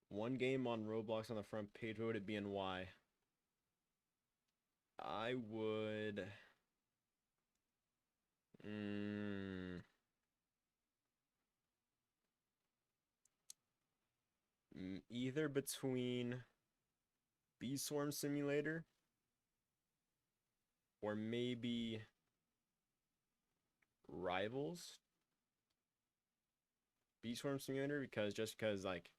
one game on Roblox on the front page, what would it be and why? I would. Mm, either between Bee Swarm Simulator or maybe Rivals Bee Swarm Simulator, because just because like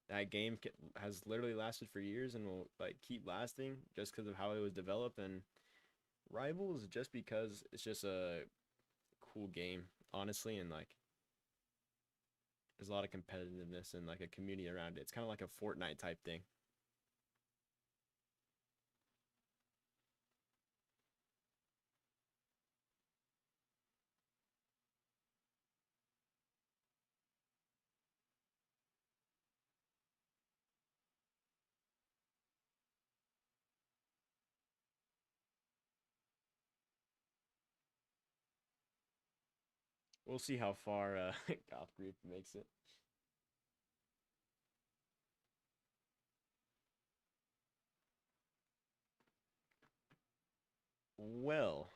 that game has literally lasted for years and will like keep lasting just because of how it was developed, and Rivals just because it's just a cool game, honestly, and like there's a lot of competitiveness and like a community around it. It's kind of like a Fortnite type thing. We'll see how far Goth Group makes it. Well,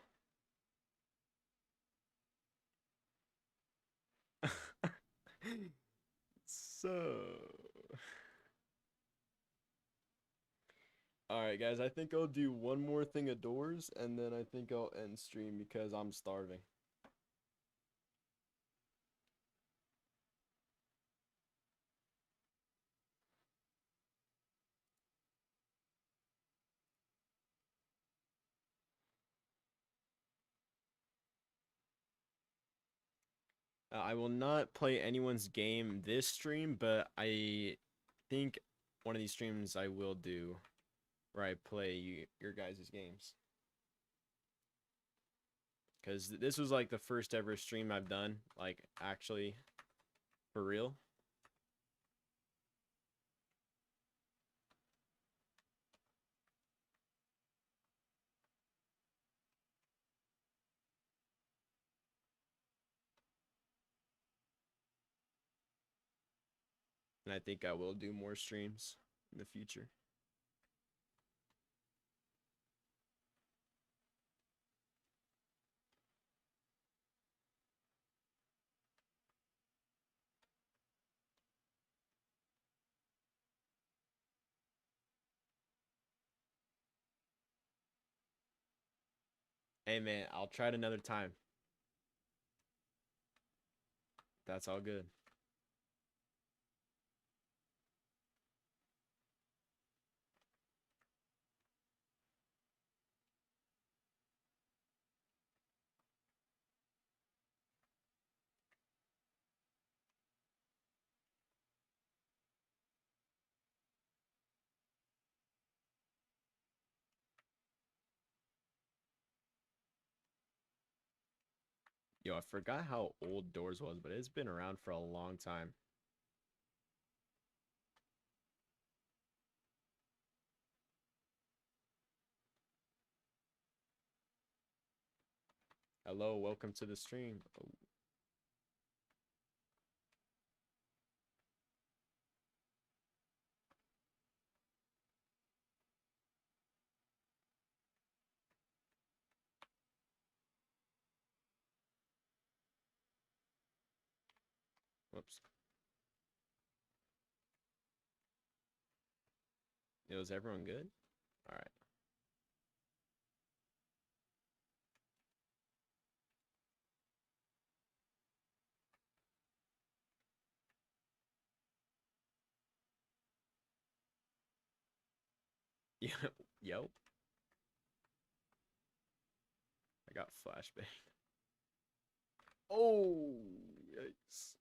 so all right, guys. I think I'll do one more thing of doors, and then I think I'll end stream because I'm starving. I will not play anyone's game this stream, but I think one of these streams I will do where I play your guys' games. Because this was like the first ever stream I've done, like actually for real. And I think I will do more streams in the future. Hey man, I'll try it another time. That's all good. Yo, I forgot how old Doors was, but it's been around for a long time. Hello, welcome to the stream. Oh, whoops. Yo, is everyone good? All right. Yeah. Yo, I got flashbang. Oh, yikes.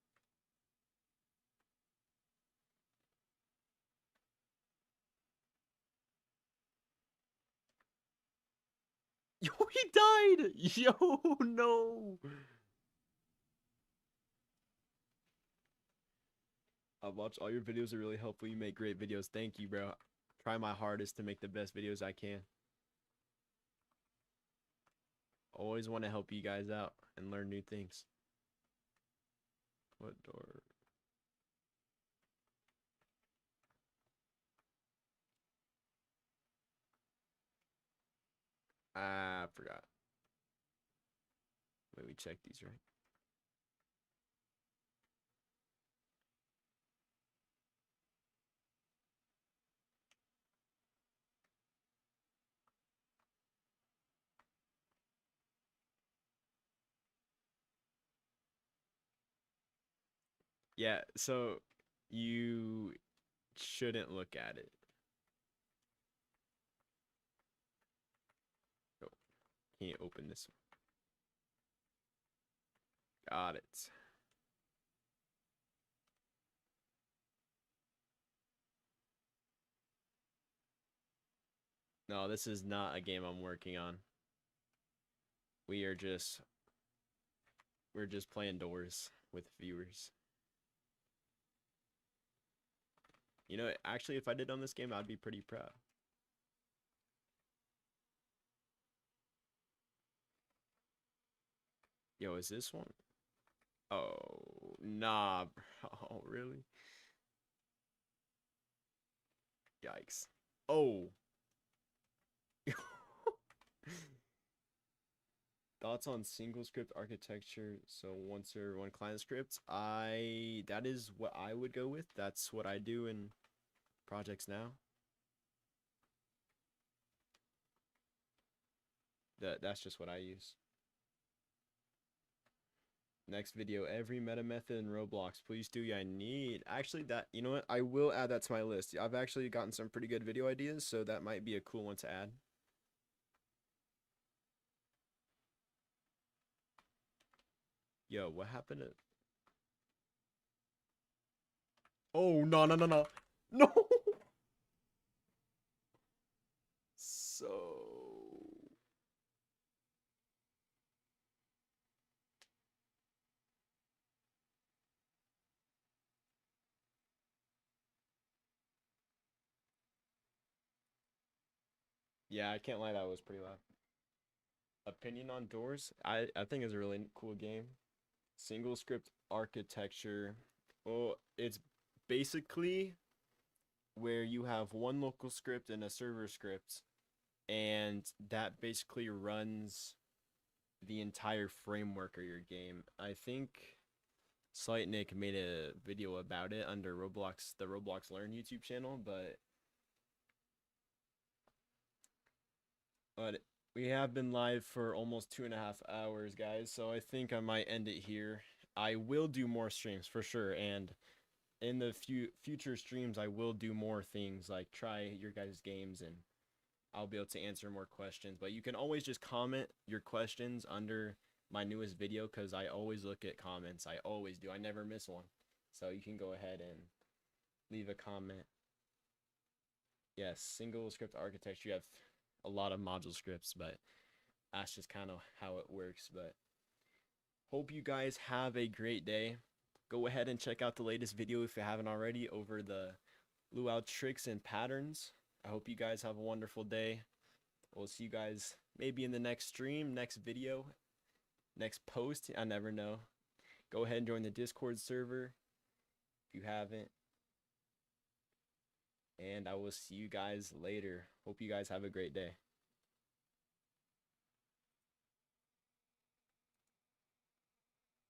Yo, he died. Yo, no. I've watched all your videos are really helpful. You make great videos. Thank you, bro. Try my hardest to make the best videos I can. Always want to help you guys out and learn new things. What door? Ah, I forgot. Wait, we check these, right? Yeah, so you shouldn't look at it. Oh, can't open this one. Got it. No, this is not a game I'm working on. We are just we're just playing doors with viewers. You know, actually, if I did on this game, I'd be pretty proud. Yo, is this one? Oh, nah, bro. Oh, really? Yikes. Oh. Thoughts on single script architecture? So one server, one client script. That is what I would go with. That's what I do in projects now. That's just what I use. Next video, every meta method in Roblox. Please do. Yeah, I need actually that. You know what? I will add that to my list. I've actually gotten some pretty good video ideas, so that might be a cool one to add. Yo, what happened to? Oh, no, no, no, no. No. So yeah, I can't lie, that was pretty loud. Opinion on doors? I think it's a really cool game. Single script architecture. Well, it's basically where you have one local script and a server script, and that basically runs the entire framework of your game. I think Slight Nick made a video about it under Roblox, the Roblox Learn YouTube channel, but We have been live for almost 2.5 hours, guys, so I think I might end it here. I will do more streams for sure, and in the future streams, I will do more things like try your guys' games, and I'll be able to answer more questions. But you can always just comment your questions under my newest video because I always look at comments. I always do. I never miss one. So you can go ahead and leave a comment. Yes, single script architecture. You have a lot of module scripts, but that's just kind of how it works. But hope you guys have a great day. Go ahead and check out the latest video if you haven't already over the luau tricks and patterns. I hope you guys have a wonderful day. We'll see you guys maybe in the next stream, next video, next post. I never know. Go ahead and join the Discord server if you haven't. And I will see you guys later. Hope you guys have a great day.